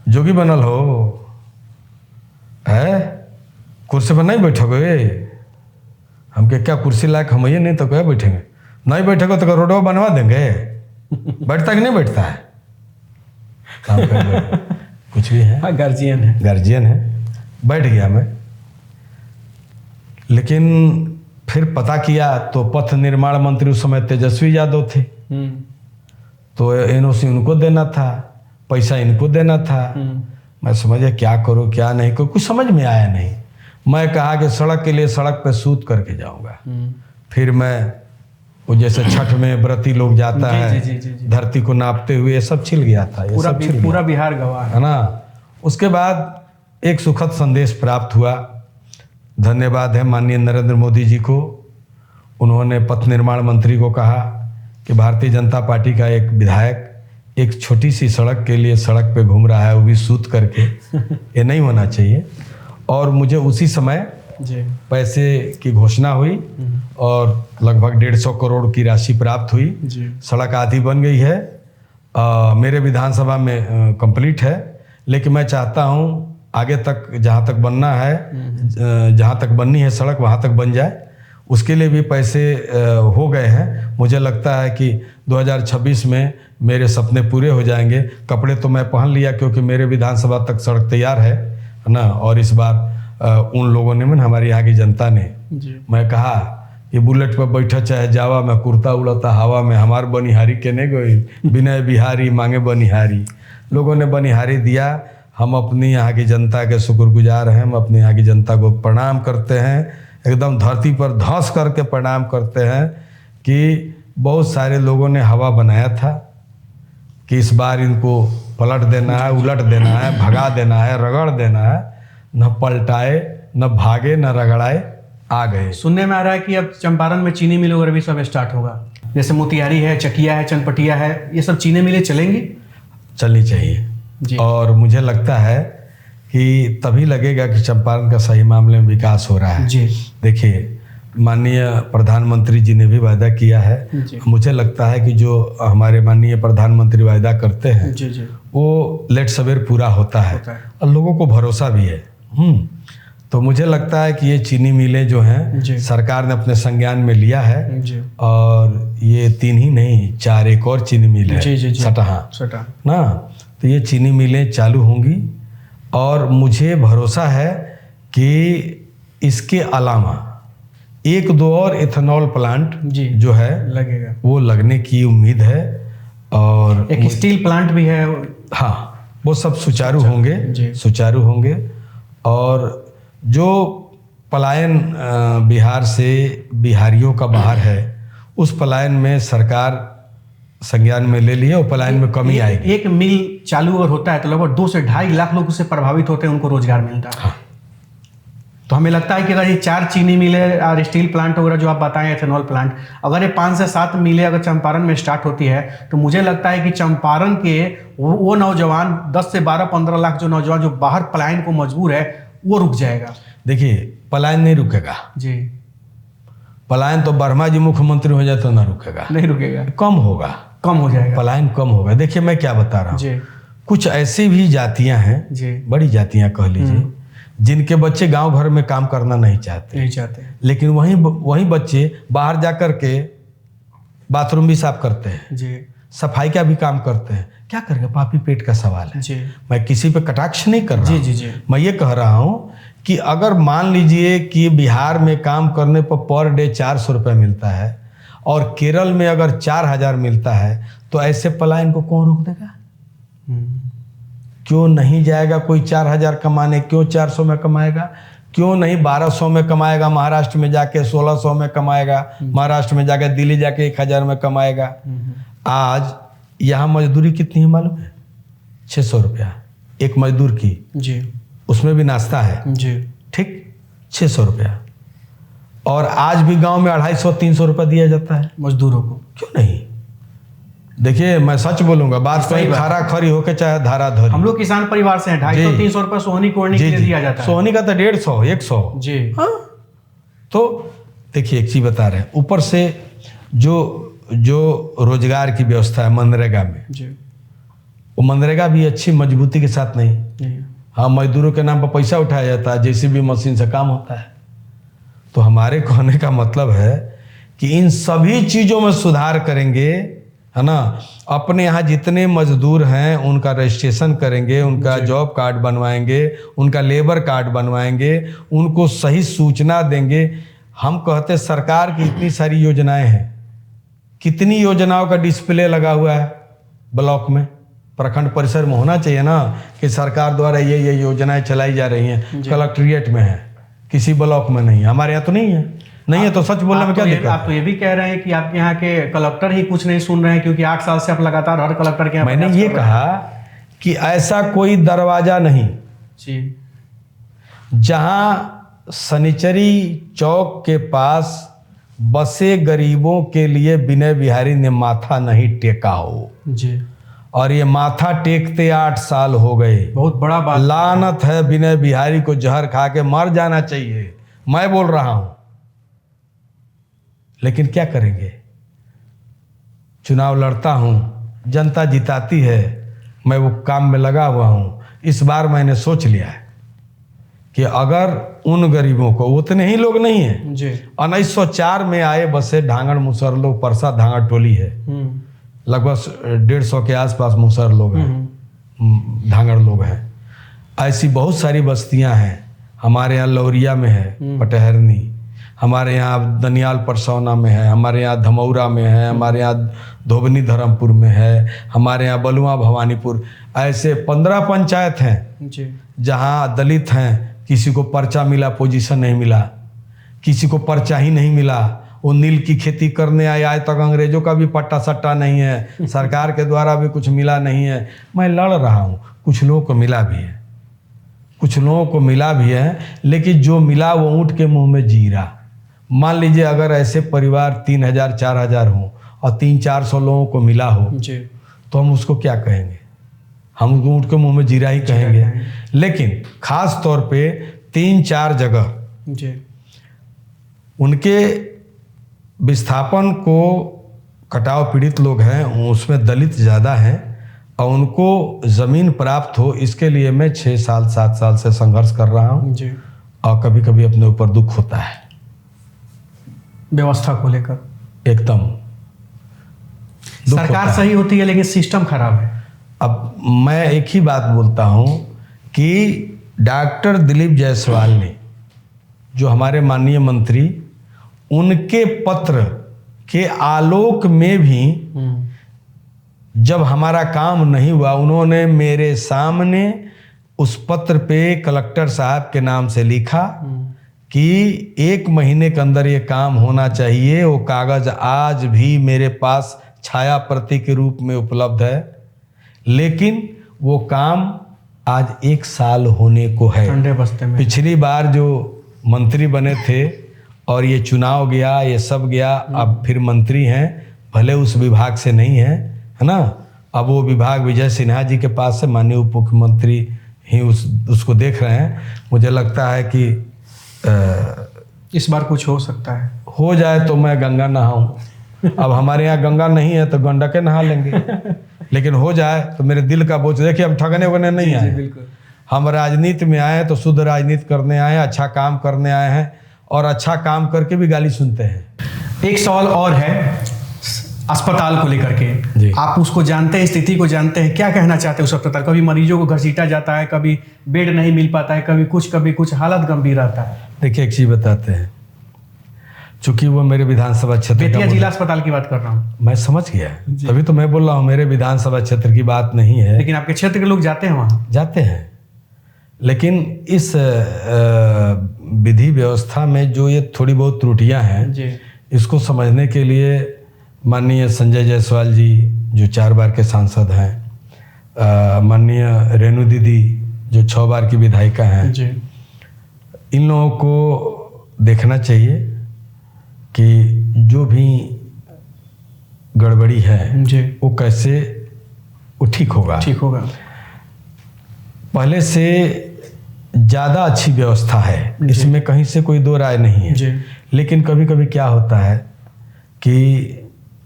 A: जोगी बनल हो है, कुर्सी पर नहीं बैठोगे, हमके क्या कुर्सी लायक हम ये नहीं तो क्या बैठेंगे, नहीं बैठोगे तो रोडवा बनवा देंगे। बैठता कि नहीं बैठता है, काम कर कुछ भी है,
B: गार्जियन है,
A: गार्जियन है। बैठ गया मैं, लेकिन फिर पता किया तो पथ निर्माण मंत्री उस समय तेजस्वी यादव थे, तो एनओसी उनको देना था, पैसा इनको देना था। मैं समझा क्या करूँ क्या नहीं करूँ, कुछ समझ में आया नहीं। मैं कहा कि सड़क के लिए सड़क पे सूत करके जाऊंगा। फिर मैं वो जैसे छठ में व्रती लोग जाता है, धरती को नापते हुए, ये सब छिल गया था, ये सब छिल
B: पूरा बिहार गवाह
A: है ना। उसके बाद एक सुखद संदेश प्राप्त हुआ। धन्यवाद है माननीय नरेंद्र मोदी जी को, उन्होंने पथ निर्माण मंत्री को कहा कि भारतीय जनता पार्टी का एक विधायक एक छोटी सी सड़क के लिए सड़क पे घूम रहा है, वो भी सूत करके, ये नहीं होना चाहिए। और मुझे उसी समय पैसे की घोषणा हुई और लगभग 150 करोड़ की राशि प्राप्त हुई। सड़क आधी बन गई है, मेरे विधानसभा में कंप्लीट है, लेकिन मैं चाहता हूँ आगे तक जहाँ तक बनना है, जहाँ तक बननी है सड़क वहाँ तक बन जाए। उसके लिए भी पैसे हो गए हैं। मुझे लगता है कि 2026 में मेरे सपने पूरे हो जाएंगे। कपड़े तो मैं पहन लिया क्योंकि मेरे विधानसभा तक सड़क तैयार है ना। और इस बार उन लोगों ने, मैंने हमारी यहाँ की जनता ने, मैं कहा कि बुलेट पर बैठा चाहे जावा में, कुर्ता उड़ता हवा में, हमार बनिहारी के नहीं गई, विनय बिहारी मांगे बनिहारी। लोगों ने बनिहारी दिया। हम अपनी यहाँ की जनता के शुक्रगुजार हैं। हम अपनी यहाँ की जनता को प्रणाम करते हैं, एकदम धरती पर धंस करके प्रणाम करते हैं कि बहुत सारे लोगों ने हवा बनाया था कि इस बार इनको पलट देना है, उलट देना है, भगा देना है, रगड़ देना है। न पलटाए, न भागे, न रगड़ाए, आ गए।
B: सुनने में आ रहा है कि अब चंपारण में चीनी मिल वगैरह भी सब स्टार्ट होगा, जैसे मोतिहारी है, चकिया है, चनपटिया है, ये सब चीनी मिलें चलेंगी,
A: चलनी चाहिए जी। और मुझे लगता है कि तभी लगेगा कि चंपारण का सही मामले में विकास हो रहा है
B: जी।
A: देखिए, माननीय प्रधानमंत्री जी ने भी वायदा किया है। मुझे लगता है कि जो हमारे माननीय प्रधानमंत्री वायदा करते हैं
B: जी जी,
A: वो लेट सवेर पूरा होता है और लोगों को भरोसा भी है। तो मुझे लगता है कि ये चीनी मिलें जो हैं सरकार ने अपने संज्ञान में लिया है जी। और ये 3 ही नहीं 4 एक और चीनी मिल है सटा ना। तो ये चीनी मिलें चालू होंगी और मुझे भरोसा है कि इसके अलावा 1-2 और इथेनॉल प्लांट जो है
B: लगेगा, वो
A: लगने की उम्मीद है। और
B: एक स्टील प्लांट भी है।
A: हाँ, वो सब सुचारू होंगे। और जो पलायन बिहार से बिहारियों का बाहर है, उस पलायन में सरकार संज्ञान में ले लिए और पलायन में कमी आएगी।
B: एक मिल चालू अगर होता है तो लगभग 2 से 2.5 लाख लोग उससे प्रभावित होते हैं, उनको रोजगार मिलता है। हाँ। तो हमें लगता है कि अगर ये 4 चीनी मिलें और स्टील प्लांट वगैरह जो आप बताएं, एथेनॉल प्लांट, अगर ये 5 से 7 मिलें अगर चंपारण में स्टार्ट होती है तो मुझे लगता है कि चंपारण के वो नौजवान 10 से 12-15 लाख जो नौजवान जो बाहर पलायन को मजबूर है, वो रुक जाएगा।
A: देखिए, पलायन नहीं रुकेगा
B: जी।
A: पलायन तो वर्मा जी मुख्यमंत्री हो जाए तो ना रुकेगा,
B: नहीं रुकेगा,
A: कम होगा,
B: कम हो जाएगा,
A: पलायन कम होगा। देखिए मैं क्या बता रहा हूँ, कुछ ऐसी भी जातियां हैं, बड़ी जातियां कह लीजिए, जिनके बच्चे गांव घर में काम करना नहीं चाहते, लेकिन वही बच्चे बाहर जाकर के बाथरूम भी साफ करते हैं जी, सफाई का भी काम करते हैं। क्या करेंगे, पापी पेट का सवाल है जी। मैं किसी पे कटाक्ष नहीं कर रहा जी। मैं ये कह रहा हूँ कि अगर मान लीजिए कि बिहार में काम करने पर डे 400 रुपये मिलता है और केरल में अगर 4000 मिलता है, तो ऐसे पलायन को कौन रोक देगा? क्यों नहीं जाएगा कोई 4000 कमाने? क्यों 400 में कमाएगा? क्यों नहीं 1200 में कमाएगा? महाराष्ट्र में जाके 1600 में कमाएगा, महाराष्ट्र में जाके दिल्ली जाके 1000 में कमाएगा। आज यहाँ मजदूरी कितनी है मालूम है? 600 रुपया एक मजदूर की जी, उसमें भी नाश्ता है जी, ठीक, 600 रुपया। और आज भी गांव में 250-300 रुपया दिया जाता है मजदूरों को। क्यों नहीं? देखिए मैं सच बोलूंगा, बात कहीं खारा खरी होके चाहे धारा धरी, हम लोग किसान परिवार से हैं, 250-300 रुपया सोहनी कोड़ने के लिए दिया जाता है। सोहनी का तो 150-100 जी। हाँ, तो देखिए एक चीज बता रहे हैं, ऊपर से जो रोजगार की व्यवस्था है मनरेगा में जी, वो मनरेगा भी अच्छी मजबूती के साथ नहीं। हाँ, मजदूरों के नाम पर पैसा उठाया जाता है, जेसीबी मशीन से काम होता है। तो हमारे कहने का मतलब है कि इन सभी चीज़ों में सुधार करेंगे, है ना। अपने यहाँ जितने मजदूर हैं उनका रजिस्ट्रेशन करेंगे, उनका जॉब कार्ड बनवाएंगे, उनका लेबर कार्ड बनवाएंगे, उनको सही सूचना देंगे। हम कहते सरकार की इतनी सारी योजनाएं हैं, कितनी योजनाओं का डिस्प्ले लगा हुआ है ब्लॉक में, प्रखंड परिसर में होना चाहिए ना कि सरकार द्वारा ये योजनाएं चलाई जा रही हैं। कलेक्ट्रेट में है, किसी ब्लॉक में नहीं है। हमारे यहाँ तो नहीं है तो सच बोलने में क्या दिक्कत?
C: आप तो ये भी कह रहे हैं कि आपके यहाँ के कलेक्टर ही कुछ नहीं सुन रहे हैं, क्योंकि 8 साल से आप लगातार हर कलेक्टर के यहाँ
A: मैंने ये कहा कि ऐसा कोई दरवाजा नहीं
C: जी
A: जहां शनिचरी चौक के पास बसे गरीबों के लिए विनय बिहारी ने माथा नहीं टेका हो।
C: जी,
A: और ये माथा टेकते 8 साल हो गए।
C: बहुत बड़ा बात।
A: लानत है, विनय बिहारी को जहर खा के मर जाना चाहिए, मैं बोल रहा हूं। लेकिन क्या करेंगे, चुनाव लड़ता हूं, जनता जिताती है, मैं वो काम में लगा हुआ हूं। इस बार मैंने सोच लिया है कि अगर उन गरीबों को, उतने ही लोग नहीं है
C: जी,
A: 1904 में आए बसे ढांगड़ मुसर लोग, परसा धांगड़ टोली है, लगभग 150 के आसपास मुसर लोग हैं, धांगड़ लोग हैं। ऐसी बहुत सारी बस्तियां हैं। हमारे यहाँ लौरिया में है पटहरनी, हमारे यहाँ दनियाल परसौना में है, हमारे यहाँ धमौरा में है, हमारे यहाँ धोबनी धर्मपुर में है, हमारे यहाँ बलुआ भवानीपुर। ऐसे 15 पंचायत हैं
C: जी,
A: जहाँ दलित हैं, किसी को पर्चा मिला, पोजीशन नहीं मिला, किसी को पर्चा ही नहीं मिला। वो नील की खेती करने आए, आज तक अंग्रेजों का भी पट्टा सट्टा नहीं है, सरकार के द्वारा भी कुछ मिला नहीं है। मैं लड़ रहा हूँ, कुछ लोगों को मिला भी है, कुछ लोगों को मिला भी है, लेकिन जो मिला वो ऊँट के मुंह में जीरा। मान लीजिए अगर ऐसे परिवार 3000 4000 हों और 300-400 लोगों को मिला हो
C: जी,
A: तो हम उसको क्या कहेंगे? हम ऊँट के मुंह में जीरा ही कहेंगे। लेकिन खास तौर पे 3-4 जगह
C: जी,
A: उनके विस्थापन को कटाव पीड़ित लोग हैं, उसमें दलित ज़्यादा हैं और उनको ज़मीन प्राप्त हो, इसके लिए मैं 6 साल 7 साल से संघर्ष कर रहा हूँ
C: जी,
A: और कभी कभी अपने ऊपर दुख होता है
C: व्यवस्था को लेकर।
A: एकदम दुख
C: सरकार
A: होता है।
C: सही होती है लेकिन सिस्टम खराब है।
A: अब मैं एक ही बात बोलता हूँ कि डॉक्टर दिलीप जायसवाल ने, जो हमारे माननीय मंत्री, उनके पत्र के आलोक में भी जब हमारा काम नहीं हुआ, उन्होंने मेरे सामने उस पत्र पे कलेक्टर साहब के नाम से लिखा कि 1 महीने के अंदर ये काम होना चाहिए। वो कागज आज भी मेरे पास छाया प्रति के रूप में उपलब्ध है, लेकिन वो काम आज 1 साल होने को है।
C: ठंडे बस्ते में
A: पिछली बार जो मंत्री बने थे और ये चुनाव गया, ये सब गया, अब फिर मंत्री हैं, भले उस विभाग से नहीं है, है ना। अब वो विभाग विजय सिन्हा जी के पास से, माननीय उप मुख्यमंत्री ही उसको देख रहे हैं। मुझे लगता है कि
C: इस बार कुछ हो सकता है,
A: हो जाए तो मैं गंगा नहाऊं। अब हमारे यहाँ गंगा नहीं है तो गंडक नहा लेंगे, लेकिन हो जाए तो मेरे दिल का बोझ। देखिए, हम ठगने वगने नहीं आए,
C: बिल्कुल।
A: हम राजनीति में आए हैं तो शुद्ध राजनीति करने आए हैं, अच्छा काम करने आए हैं, और अच्छा काम करके भी गाली सुनते हैं।
C: एक सवाल और है अस्पताल को लेकर
A: जी।
C: के, आप उसको जानते हैं, स्थिति को जानते हैं, क्या कहना चाहते हैं उस अस्पताल? कभी मरीजों को घसीटा जाता है, कभी बेड नहीं मिल पाता है, कभी कुछ हालत गंभीर रहता है।
A: देखिए, एक चीज बताते हैं, चूंकि वो मेरे विधानसभा क्षेत्र
C: बेतिया
A: का
C: जिला अस्पताल की बात कर रहा हूँ।
A: मैं समझ गया, तभी तो मैं बोल रहा हूँ मेरे विधानसभा क्षेत्र की बात नहीं है,
C: लेकिन आपके क्षेत्र के लोग जाते हैं वहाँ?
A: जाते हैं। लेकिन इस विधि व्यवस्था में जो ये थोड़ी बहुत त्रुटियां हैं
C: जी,
A: इसको समझने के लिए माननीय संजय जायसवाल जी, जो 4 बार के सांसद हैं, माननीय रेणु दीदी, जो 6 बार की विधायिका हैं
C: जी,
A: इन लोगों को देखना चाहिए कि जो भी गड़बड़ी है
C: जी,
A: वो कैसे वो ठीक होगा।
C: ठीक होगा।
A: पहले से ज़्यादा अच्छी व्यवस्था है, इसमें कहीं से कोई दो राय नहीं है
C: जी।
A: लेकिन कभी कभी क्या होता है कि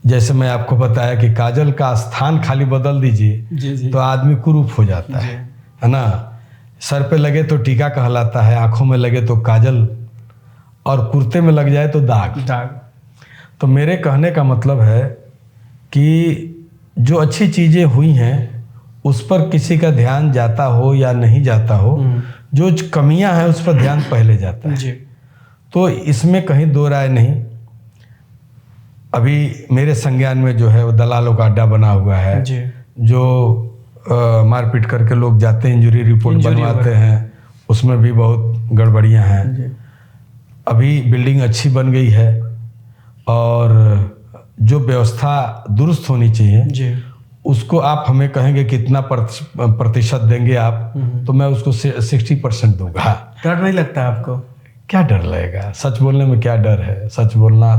A: जैसे मैं आपको बताया कि काजल का स्थान खाली बदल दीजिए
C: जी, जी।
A: तो आदमी कुरूप हो जाता है ना। सर पे लगे तो टीका कहलाता है, आंखों में लगे तो काजल, और कुर्ते में लग जाए तो दाग। तो मेरे कहने का मतलब है कि जो अच्छी चीज़ें हुई हैं उस पर किसी का ध्यान जाता हो या नहीं जाता हो, जो कमियां हैं उस पर ध्यान पहले जाता है
C: जी।
A: तो इसमें कहीं दो राय नहीं। अभी मेरे संज्ञान में जो है वो दलालों का अड्डा बना हुआ है
C: जी।
A: जो मारपीट करके लोग जाते हैं, इंजरी रिपोर्ट बनवाते हैं, उसमें भी बहुत गड़बड़ियां हैं।
C: जी।
A: अभी बिल्डिंग अच्छी बन गई है और जो व्यवस्था दुरुस्त होनी चाहिए
C: जी।
A: उसको आप हमें कहेंगे कितना प्रतिशत देंगे आप, तो मैं उसको 60% दूंगा।
C: डर नहीं लगता आपको?
A: क्या डर लगेगा, सच बोलने में क्या डर है, सच बोलना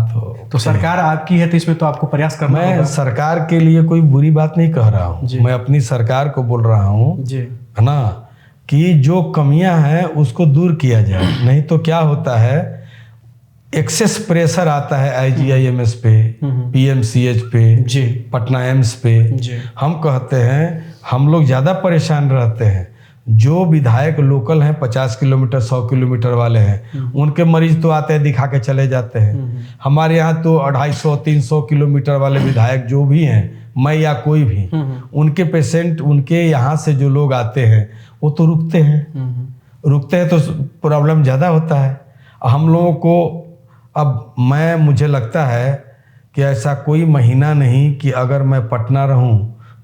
A: तो
C: सरकार आपकी है तो इसमें तो आपको प्रयास करना
A: मैं
C: होगा।
A: सरकार के लिए कोई बुरी बात नहीं कह रहा हूँ, मैं अपनी सरकार को बोल रहा हूँ
C: जी।
A: है ना, कि जो कमियां हैं उसको दूर किया जाए। नहीं तो क्या होता है, एक्सेस प्रेशर आता है IGIMS पे, PMCH पे,
C: जी।
A: पटना एम्स पे।
C: जी।
A: हम कहते हैं हम लोग ज़्यादा परेशान रहते हैं। जो विधायक लोकल हैं 50 किलोमीटर 100 किलोमीटर वाले हैं, उनके मरीज तो आते हैं दिखा के चले जाते हैं। हमारे यहाँ तो 250-300 किलोमीटर वाले विधायक जो भी हैं, मैं या कोई भी, उनके पेशेंट उनके यहाँ से जो लोग आते हैं वो तो रुकते हैं तो प्रॉब्लम ज़्यादा होता है। हम लोगों को अब मुझे लगता है कि ऐसा कोई महीना नहीं कि अगर मैं पटना रहूं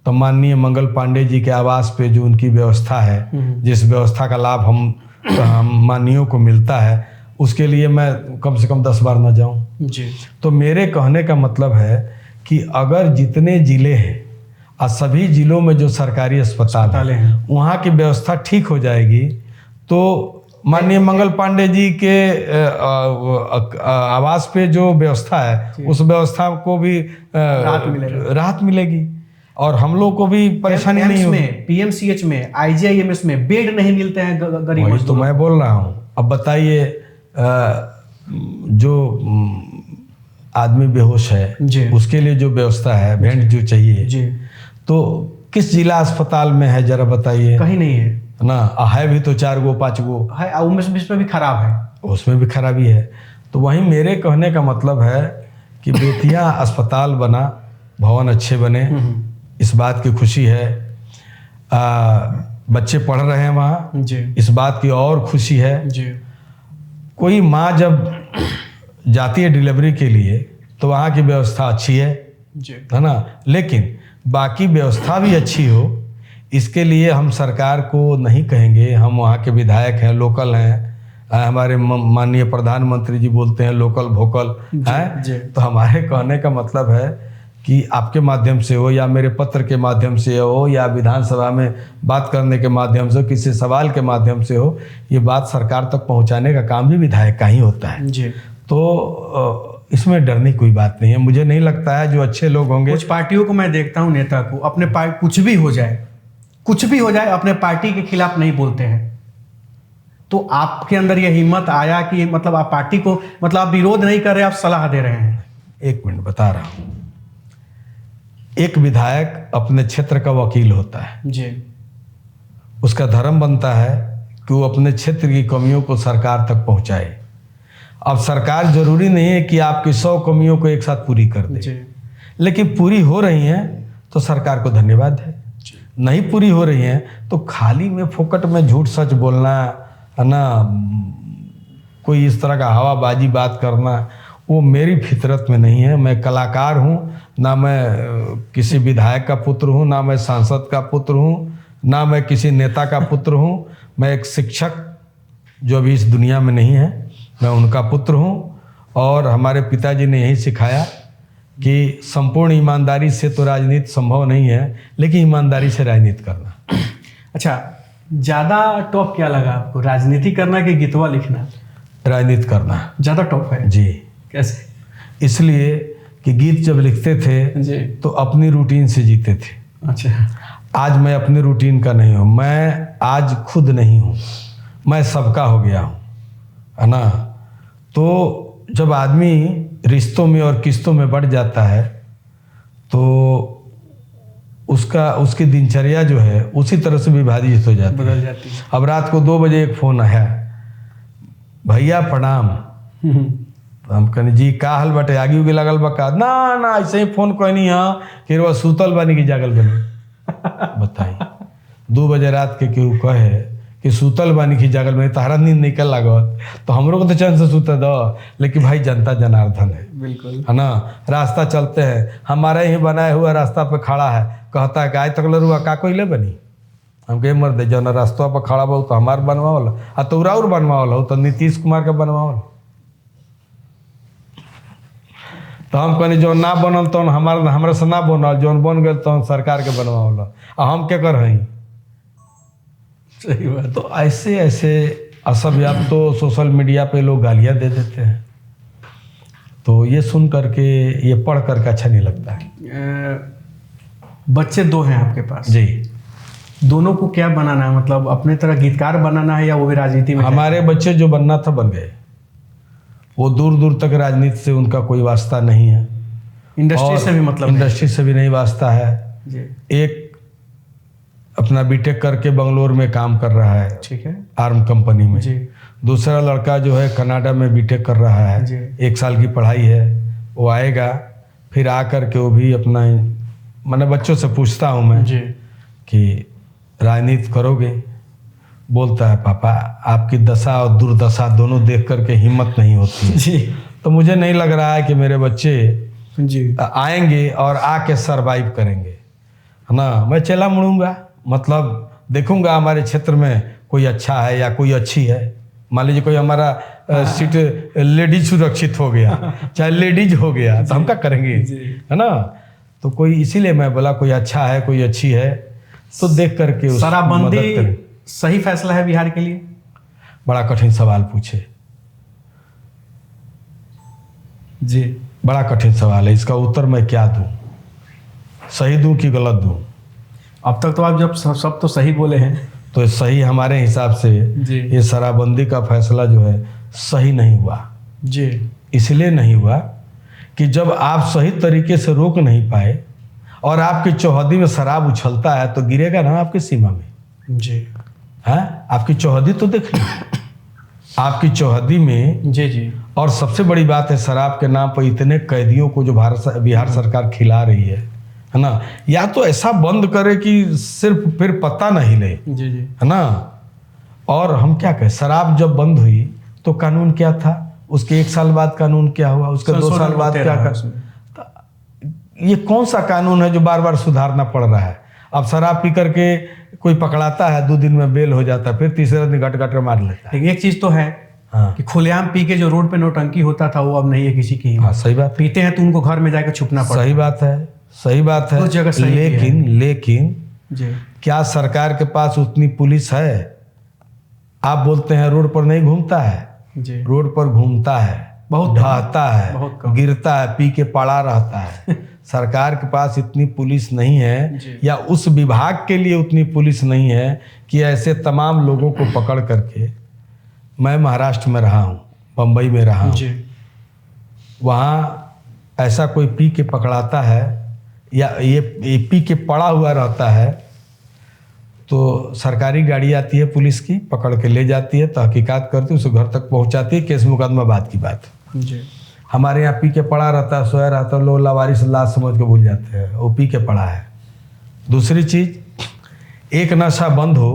A: तो माननीय मंगल पांडे जी के आवास पे जो उनकी व्यवस्था है, जिस व्यवस्था का लाभ हम माननीयों को मिलता है, उसके लिए मैं कम से कम 10 बार न जाऊं।
C: जी।
A: तो मेरे कहने का मतलब है कि अगर जितने जिले हैं और सभी जिलों में जो सरकारी अस्पताल हैं वहाँ की व्यवस्था ठीक हो जाएगी तो माननीय मंगल पांडे जी के आवास पे जो व्यवस्था है उस व्यवस्था को भी राहत मिलेगी और हम लोग को भी परेशानी नहीं होगी।
C: PMCH में, IGIMS में बेड नहीं मिलते हैं गरीब मजदूरों।
A: तो मैं बोल रहा हूँ, अब बताइए जो आदमी बेहोश है उसके लिए जो व्यवस्था है, बेड जो चाहिए जी, तो किस जिला अस्पताल में है जरा बताइए? कहीं नहीं है ना, है भी तो 4 गो 5 गो है, उसमें भी खराब है, उसमें भी खराबी है। तो वहीं मेरे कहने का मतलब है कि बेतिया अस्पताल बना, भवन अच्छे बने, इस बात की खुशी है। बच्चे पढ़ रहे हैं वहाँ जी, इस बात की और खुशी है जी। कोई माँ जब जाती है डिलीवरी के लिए तो वहाँ की व्यवस्था अच्छी है जी, है ना, लेकिन बाकी व्यवस्था भी अच्छी हो इसके लिए हम सरकार को नहीं कहेंगे। हम वहाँ के विधायक हैं, लोकल हैं, हमारे माननीय प्रधानमंत्री जी बोलते हैं लोकल वोकल है, तो हमारे कहने का मतलब है कि आपके माध्यम से हो या मेरे पत्र के माध्यम से हो या विधानसभा में बात करने के माध्यम से हो, किसी सवाल के माध्यम से हो, ये बात सरकार तक पहुँचाने का काम भी विधायक का ही होता है जी। तो इसमें डरने की कोई बात नहीं है। मुझे नहीं लगता है, जो अच्छे लोग होंगे, कुछ पार्टियों को मैं देखता हूँ, नेता को अपने कुछ भी हो जाए अपने पार्टी के खिलाफ नहीं बोलते हैं। तो आपके अंदर यह हिम्मत आया कि मतलब आप पार्टी को, मतलब आप विरोध नहीं कर रहे, आप सलाह दे रहे हैं? एक मिनट बता रहा हूं। एक विधायक अपने क्षेत्र का वकील होता है जी, उसका धर्म बनता है कि वो अपने क्षेत्र की कमियों को सरकार तक पहुंचाए। अब सरकार जरूरी नहीं है कि आपकी 100 कमियों को एक साथ पूरी कर दे, लेकिन पूरी हो रही हैं तो सरकार को धन्यवाद है। नहीं पूरी हो रही हैं तो खाली में फोकट में झूठ सच बोलना है ना, कोई इस तरह का हवाबाजी बात करना, वो मेरी फितरत में नहीं है। मैं कलाकार हूँ, ना मैं किसी विधायक का पुत्र हूँ, ना मैं सांसद का पुत्र हूँ, ना मैं किसी नेता का पुत्र हूँ। मैं एक शिक्षक जो अभी इस दुनिया में नहीं है, मैं उनका पुत्र हूँ। और हमारे पिताजी ने यही सिखाया कि संपूर्ण ईमानदारी से तो राजनीति संभव नहीं है, लेकिन ईमानदारी से राजनीति करना। अच्छा, ज़्यादा टॉप क्या लगा आपको, राजनीति करना कि गीतवा लिखना? राजनीति करना ज़्यादा टॉप है जी। कैसे? इसलिए कि गीत जब लिखते थे जी तो अपनी रूटीन से जीते थे। अच्छा, आज मैं अपने रूटीन का नहीं हूँ, मैं आज खुद नहीं हूँ, मैं सबका हो गया हूँ, है ना। तो जब आदमी रिश्तों में और किस्तों में बढ़ जाता है तो उसकी दिनचर्या जो है उसी तरह से विभाजित हो जाती है।
C: बदल जाती है।
A: अब रात को 2 बजे एक फ़ोन आया, भैया प्रणाम। हम कहने जी का हाल बटे, आगे उगे लगल बका? ना ऐसे ही फ़ोन कहनी हाँ कि वह सूतल बनी कि जागल बनी। बताई 2 बजे रात के केहू कहे कि सूतल बानी की जागल में, तहरा नींद निकल लागत तो हमरो को तो चैन से सूते दो। लेकिन भाई जनता जनार्दन है,
C: बिल्कुल
A: है ना। रास्ता चलते हैं, हमारे ही बनाया हुआ रास्ता पे खड़ा है, कहता है कि आज तक लरुआ का कोई ले बनी। हम कहे मर दे जौन रास्ता पर खड़ा बहु तो हमार बनवावल आ तोरा और बनवावल हो तो नीतीश कुमार का बनवावल। तो हम कहनी जौन ना बनल तो हमारे से ना बनल, जौन बन गए तो सरकार के बनवावल आ हम क्या कर रही।
C: सही बात।
A: तो ऐसे असभ या तो सोशल मीडिया पे लोग गालियां दे देते हैं, तो ये सुन करके, ये पढ़ करके अच्छा नहीं लगता है।
C: बच्चे 2 हैं आपके पास
A: जी।
C: दोनों को क्या बनाना है, मतलब अपने तरह गीतकार बनाना है या वो भी राजनीति में?
A: हमारे बच्चे जो बनना था बन गए, वो दूर दूर तक राजनीति से उनका कोई वास्ता नहीं है।
C: इंडस्ट्री से भी मतलब
A: इंडस्ट्री से भी नहीं वास्ता है।
C: जी।
A: एक अपना बीटेक करके बंगलोर में काम कर रहा है,
C: ठीक है,
A: आर्म कंपनी में।
C: जी।
A: दूसरा लड़का जो है कनाडा में बीटेक कर रहा है,
C: जी।
A: 1 साल की पढ़ाई है। वो आएगा फिर आ कर के वो भी अपना, मैंने बच्चों से पूछता हूँ मैं
C: जी
A: कि राजनीति करोगे? बोलता है पापा आपकी दशा और दुर्दशा दोनों देख करके हिम्मत नहीं होती है।
C: जी।
A: तो मुझे नहीं लग रहा है कि मेरे बच्चे
C: जी
A: आएंगे और आके सरवाइव करेंगे, है ना। मैं चला मुड़ूंगा, मतलब देखूंगा हमारे क्षेत्र में कोई अच्छा है या कोई अच्छी है। मान लीजिए कोई हमारा सीट लेडीज सुरक्षित हो गया, चाहे लेडीज हो गया, तो हम क्या करेंगे, है ना। तो कोई, इसीलिए मैं बोला कोई अच्छा है कोई अच्छी है तो देख करके उसकी मदद करें।
C: शराबबंदी सही फैसला है बिहार के लिए?
A: बड़ा कठिन सवाल पूछे
C: जी।
A: बड़ा कठिन सवाल है, इसका उत्तर मैं क्या दूं, सही दूं कि गलत दूं?
C: अब तक तो आप जब सब तो सही बोले हैं।
A: तो सही हमारे हिसाब से
C: जी।
A: ये शराबबंदी का फैसला जो है सही नहीं हुआ।
C: जी।
A: इसलिए नहीं हुआ कि जब आप सही तरीके से रोक नहीं पाए और आपकी चौहदी में शराब उछलता है तो गिरेगा ना आपकी सीमा में।
C: जी।
A: है आपकी चौहदी तो देख ली, आपकी चौहदी में।
C: जी। जी।
A: और सबसे बड़ी बात है, शराब के नाम पर इतने कैदियों को जो बिहार सरकार खिला रही है ना। या तो ऐसा बंद करे कि सिर्फ फिर पता नहीं ले,
C: जी। जी।
A: है ना। और हम क्या कहें, शराब जब बंद हुई तो कानून क्या था, उसके 1 साल बाद कानून क्या हुआ, उसके 2 साल बाद क्या ये कौन सा कानून है जो बार बार सुधारना पड़ रहा है। अब शराब पी करके कोई पकड़ाता है, 2 दिन में बेल हो जाता है, फिर तीसरे दिन घट कर मार लेता है।
C: एक चीज तो है
A: हाँ।
C: कि खुलेआम पी के जो रोड पे नौटंकी होता था वो अब नहीं है किसी की।
A: हाँ सही बात,
C: पीते हैं तो उनको घर में जाकर छुपना पड़ता है।
A: सही बात है, सही बात है।
C: उस जगह सही
A: लेकिन
C: जी।
A: क्या सरकार के पास उतनी पुलिस है? आप बोलते हैं रोड पर नहीं घूमता है,
C: जी।
A: रोड पर घूमता है,
C: बहुत
A: ढहता है,
C: बहुत कम।
A: गिरता है, पी के पड़ा रहता है। सरकार के पास इतनी पुलिस नहीं है
C: जी।
A: या उस विभाग के लिए उतनी पुलिस नहीं है कि ऐसे तमाम लोगों को पकड़ करके। मैं महाराष्ट्र में रहा हूँ, बम्बई में रहा हूँ,
C: जी।
A: वहाँ ऐसा कोई पी के पकड़ाता है या ये पी के पड़ा हुआ रहता है तो सरकारी गाड़ी आती है पुलिस की, पकड़ के ले जाती है, तहकीकात करती है, उसे घर तक पहुँचाती है, केस मुकदमा बाद की बात।
C: जी।
A: हमारे यहाँ पी के पड़ा रहता है, सोया रहता है, लोग लावारिस लाश समझ के भूल जाते हैं वो पी के पड़ा है। दूसरी चीज, एक नशा बंद हो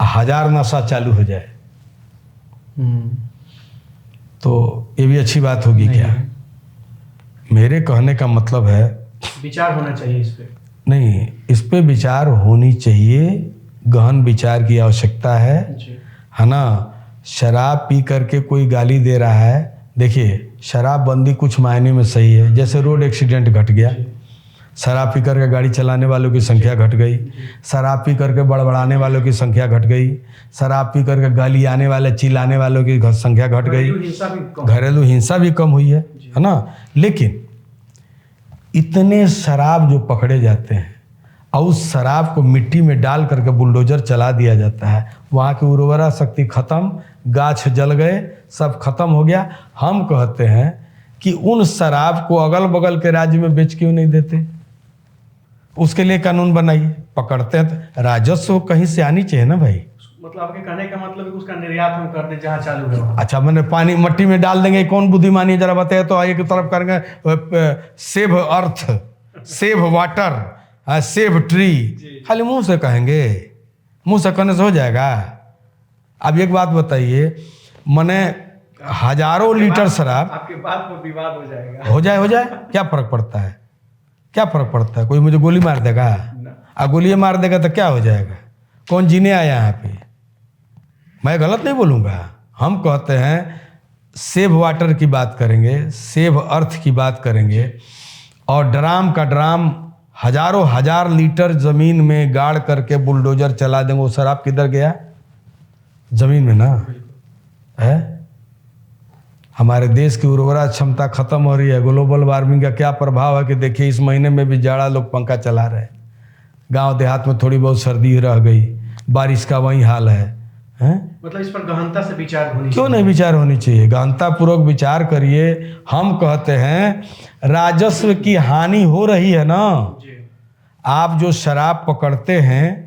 A: 1000 नशा चालू हो जाए तो ये भी अच्छी बात होगी क्या? मेरे कहने का मतलब है
C: विचार होना चाहिए इस पे।
A: नहीं, इस पे विचार होनी चाहिए, गहन विचार की आवश्यकता है ना। शराब पी करके कोई गाली दे रहा है, देखिए शराबबंदी कुछ मायने में सही है। जैसे रोड एक्सीडेंट घट गया, शराब पी करके गाड़ी चलाने वालों की संख्या घट गई, शराब पी करके बड़बड़ाने वालों की संख्या घट गई, शराब पी करके गाली आने वाले चिल्लाने वालों की संख्या घट गई, घरेलू हिंसा भी कम हुई है ना। लेकिन इतने शराब जो पकड़े जाते हैं और उस शराब को मिट्टी में डाल करके बुलडोजर चला दिया जाता है, वहाँ की उर्वरा शक्ति खत्म, गाछ जल गए, सब खत्म हो गया। हम कहते हैं कि उन शराब को अगल बगल के राज्य में बेच क्यों नहीं देते? उसके लिए कानून बनाइए। पकड़ते हैं तो राजस्व कहीं से आनी चाहिए ना भाई।
C: मतलब आपके कहने का मतलब है कि उसका निर्यात हम कर दें जहाँ चालू है वहाँ।
A: अच्छा, मैंने पानी मट्टी में डाल देंगे, कौन बुद्धिमानी है जरा बताइए तो। एक तरफ करेंगे save earth, save water, save tree, खाली मुंह से कहेंगे, मुंह से कहने से हो जाएगा? अब एक बात बताइए, मैंने हजारों लीटर शराब,
C: आपके बात पर विवाद हो जाएगा।
A: हो जाए, क्या फर्क पड़ता है? क्या फर्क पड़ता है? कोई मुझे गोली मार देगा? गोली मार देगा तो क्या हो जाएगा? कौन जीने आया यहाँ पे? मैं गलत नहीं बोलूँगा। हम कहते हैं सेव वाटर की बात करेंगे, सेव अर्थ की बात करेंगे, और ड्राम का ड्राम हजारों हजार लीटर जमीन में गाड़ करके बुलडोजर चला देंगे। वो शराब किधर गया? जमीन में ना है। हमारे देश की उर्वरा क्षमता खत्म हो रही है। ग्लोबल वार्मिंग का क्या प्रभाव है कि देखिए, इस महीने में भी जाड़ा लोग पंखा चला रहे हैं। गांव देहात में थोड़ी बहुत सर्दी रह गई, बारिश का वही हाल है।
C: मतलब इस पर गहनता से विचार होनी
A: क्यों नहीं विचार होनी चाहिए? गहनता पूर्वक विचार करिए। हम कहते हैं राजस्व की हानि हो रही है ना। आप जो शराब पकड़ते हैं,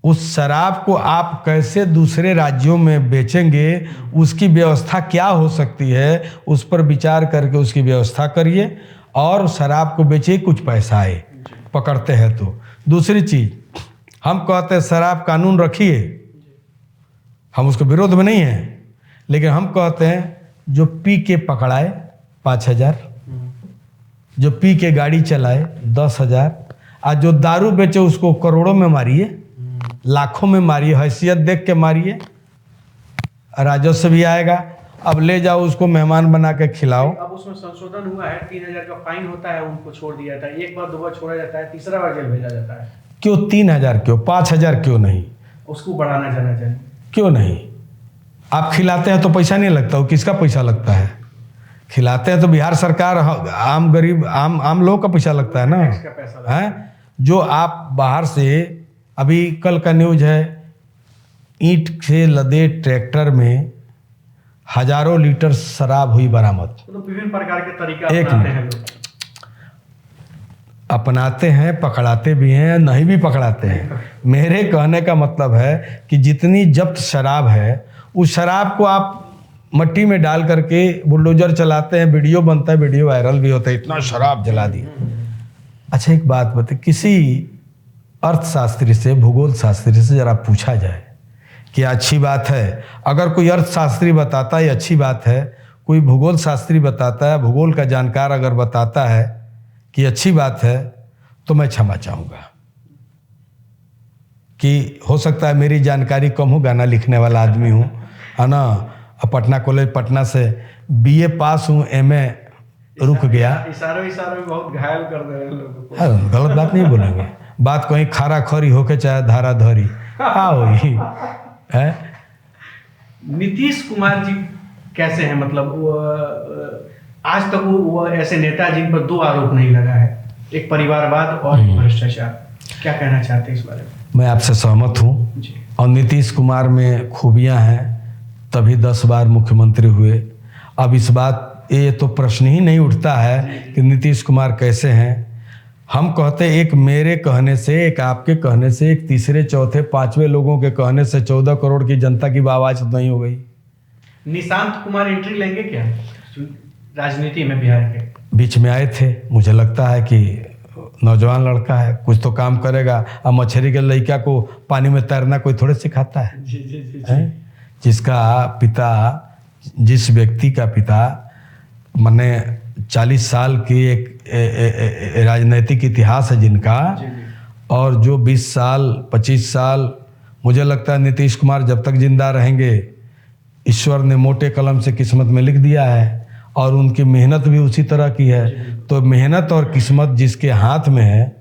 A: उस शराब को आप कैसे दूसरे राज्यों में बेचेंगे, उसकी व्यवस्था क्या हो सकती है, उस पर विचार करके उसकी व्यवस्था करिए और शराब को बेचिए, कुछ पैसा आए पकड़ते हैं तो। दूसरी चीज, हम कहते हैं शराब कानून रखिए, हम उसके विरोध में नहीं हैं, लेकिन हम कहते हैं जो पी के पकड़ाए 5,000, जो पी के गाड़ी चलाए 10,000, और जो दारू बेचे उसको करोड़ों में मारिए, लाखों में मारिए, हैसियत देख के मारिए, राजस्व भी आएगा। अब ले जाओ उसको मेहमान बना के खिलाओ।
C: अब उसमें संशोधन हुआ है, 3,000 का फाइन होता है, उनको छोड़ दिया जाता है। एक बार 2 बार छोड़ा जाता है, तीसरा बार जेल भेजा जाता है।
A: क्यों 3,000? क्यों 5,000? क्यों नहीं?
C: उसको बढ़ाना जाना चाहिए।
A: क्यों नहीं? आप खिलाते हैं तो पैसा नहीं लगता? वो किसका पैसा लगता है? खिलाते हैं तो बिहार सरकार, आम गरीब आम लोगों का पैसा लगता है ना। है जो आप बाहर से, अभी कल का न्यूज है, ईंट से लदे ट्रैक्टर में हजारों लीटर शराब हुई बरामद।
C: तो विभिन्न प्रकार के तरीके
A: एक
C: अपनाते हैं लोग।
A: अपनाते हैं, पकड़ाते भी हैं, नहीं भी पकड़ाते हैं। मेरे कहने का मतलब है कि जितनी जब्त शराब है, उस शराब को आप मट्टी में डाल करके बुलडोजर चलाते हैं, वीडियो बनता है, वीडियो वायरल भी होता है, इतना शराब जला दी। अच्छा एक बात बताइए, किसी अर्थशास्त्री से, भूगोल शास्त्री से जरा पूछा जाए कि अच्छी बात है। अगर कोई अर्थशास्त्री बताता है अच्छी बात है, कोई भूगोल शास्त्री बताता है, भूगोल का जानकार अगर बताता है कि अच्छी बात है, तो मैं क्षमा चाहूँगा कि हो सकता है मेरी जानकारी कम हो, गाना लिखने वाला आदमी हूँ, है ना। पटना कॉलेज पटना से BA पास हूँ, MA रुक गया।
C: इशारों में बहुत घायल कर दे रहे हैं लोगों को।
A: हाँ, गलत बात नहीं बोलेंगे। बात कहीं खारा खरी होके चाहे धारा धरी हाँ होगी है।
C: नीतीश कुमार जी कैसे हैं? मतलब वो आज तक वो ऐसे नेता जिन पर 2 आरोप नहीं लगा है, एक परिवारवाद और एक भ्रष्टाचार। क्या कहना चाहते हैं इस बारे में?
A: मैं आपसे सहमत हूँ और नीतीश कुमार में खूबियाँ हैं, तभी 10 बार मुख्यमंत्री हुए। अब इस बात ये तो प्रश्न ही नहीं उठता है कि नीतीश कुमार कैसे हैं। हम कहते हैं एक मेरे कहने से, एक आपके कहने से, एक तीसरे चौथे पांचवें लोगों के कहने से 14 करोड़ की जनता की आवाज नहीं हो गई।
C: निशांत कुमार एंट्री लेंगे क्या राजनीति में? बिहार के
A: बीच में आए थे, मुझे लगता है कि नौजवान लड़का है, कुछ तो काम करेगा। अब मछली के लड़का को पानी में तैरना कोई थोड़े सिखाता है। जी। जिसका पिता, जिस व्यक्ति का पिता मैंने 40 साल की एक राजनीतिक इतिहास है जिनका, और जो 20 साल 25 साल, मुझे लगता है नीतीश कुमार जब तक जिंदा रहेंगे, ईश्वर ने मोटे कलम से किस्मत में लिख दिया है और उनकी मेहनत भी उसी तरह की है। तो मेहनत और किस्मत जिसके हाथ में है,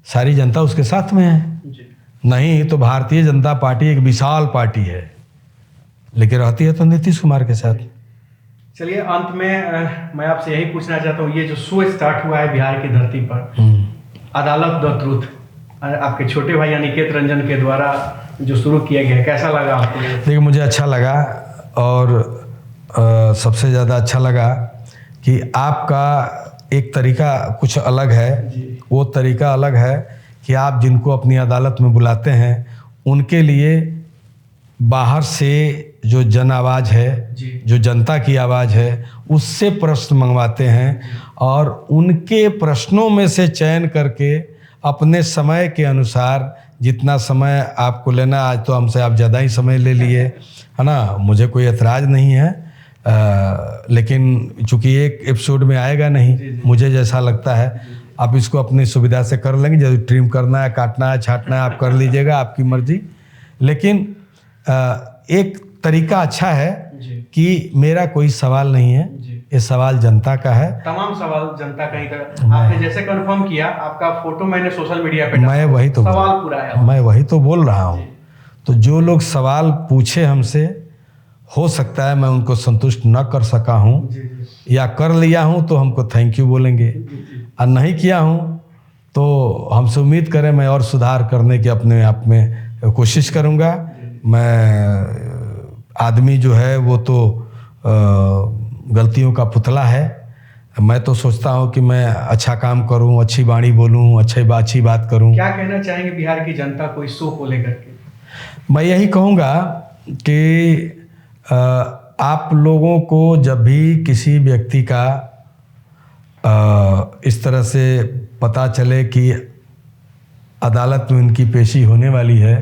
A: सारी जनता उसके साथ में है। नहीं तो भारतीय जनता पार्टी एक विशाल पार्टी है, लेकिन रहती है तो नीतीश कुमार के साथ।
C: चलिए अंत में मैं आपसे यही पूछना चाहता हूँ, ये जो शो स्टार्ट हुआ है बिहार की धरती पर, अदालत द ट्रूथ, आपके छोटे भाई अनिकेत रंजन के द्वारा जो शुरू किया गया, कैसा लगा आपको?
A: देखिए मुझे अच्छा लगा, और सबसे ज़्यादा अच्छा लगा कि आपका एक तरीका कुछ अलग है। वो तरीका अलग है कि आप जिनको अपनी अदालत में बुलाते हैं उनके लिए बाहर से जो जन आवाज़ है, जो जनता की आवाज़ है, उससे प्रश्न मंगवाते हैं और उनके प्रश्नों में से चयन करके अपने समय के अनुसार जितना समय आपको लेना, आज तो हमसे आप ज़्यादा ही समय ले लिए, है ना, मुझे कोई एतराज़ नहीं है, लेकिन चूँकि एक एपिसोड में आएगा नहीं, मुझे जैसा लगता है आप इसको अपनी सुविधा से कर लेंगे। जब ट्रिम करना है, काटना है, छांटना है, आप कर लीजिएगा, आपकी मर्जी। लेकिन एक तरीका अच्छा है कि मेरा कोई सवाल नहीं है, ये सवाल जनता का है।
C: तमाम सवाल जनता का ही था। आपने जैसे कंफर्म किया, आपका फोटो मैंने सोशल मीडिया पे
A: मैं वही तो
C: सवाल पूरा है,
A: मैं वही तो बोल रहा हूँ। तो जो लोग सवाल पूछे हमसे, हो सकता है मैं उनको संतुष्ट न कर सका हूँ, या कर लिया हूँ तो हमको थैंक यू बोलेंगे, और नहीं किया हूँ तो हमसे उम्मीद करें मैं और सुधार करने की अपने आप में कोशिश करूँगा। मैं आदमी जो है वो तो गलतियों का पुतला है। मैं तो सोचता हूँ कि मैं अच्छा काम करूँ, अच्छी वाणी बोलूँ, अच्छी बात करूँ।
C: क्या कहना चाहेंगे बिहार की जनता को इस शो को लेकर के?
A: मैं यही कहूँगा कि आप लोगों को जब भी किसी व्यक्ति का इस तरह से पता चले कि अदालत में उनकी पेशी होने वाली है,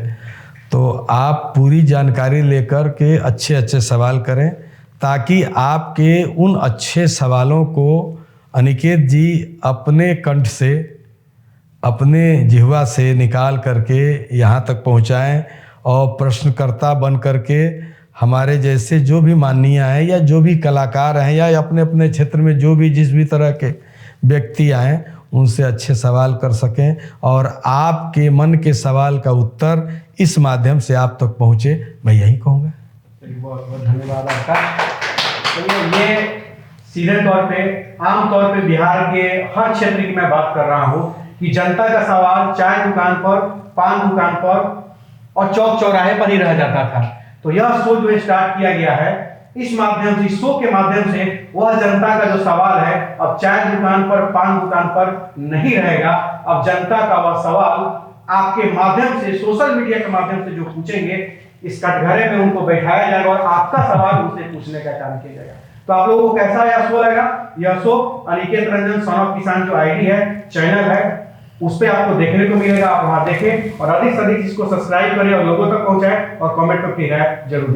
A: तो आप पूरी जानकारी लेकर के अच्छे अच्छे सवाल करें, ताकि आपके उन अच्छे सवालों को अनिकेत जी अपने कंठ से, अपने जिह्वा से निकाल करके यहाँ तक पहुँचाएं, और प्रश्नकर्ता बन करके हमारे जैसे जो भी माननीय हैं या जो भी कलाकार हैं या अपने अपने क्षेत्र में जो भी जिस भी तरह के व्यक्ति आएँ, उनसे अच्छे सवाल कर सकें और आपके मन के सवाल का उत्तर इस माध्यम से आप तक पहुँचे, मैं यही कहूँगा।
C: बहुत बहुत धन्यवाद आपका। तो ये सीधे तौर पे, आम तौर पे बिहार के हर क्षेत्र की मैं बात कर रहा हूँ कि जनता का सवाल चाय दुकान पर, पान दुकान पर और चौक चौराहे पर ही रह जाता था। तो यह शो जो स्टार्ट किया गया है, इस माध्यम से, इस शो के माध्यम से वह जनता का जो सवाल है अब चाय दुकान पर, पान दुकान पर नहीं रहेगा। अब जनता का वह सवाल आपके माध्यम से, सोशल मीडिया के माध्यम से जो पूछेंगे, इस कटघरे में उनको बैठाया जाएगा और आपका सवाल उनसे पूछने का काम किया जाएगा। तो आप लोगों को कैसा यह शो लगा? यह show Aniket Ranjan son of किसान जो आईडी है, चैनल है, उस पे आपको देखने को मिलेगा। आप वहां देखें और अधिक से अधिक इसको सब्सक्राइब करें और लोगों तक पहुंचाएं और कमेंट में अपनी राय जरूर दीजिए।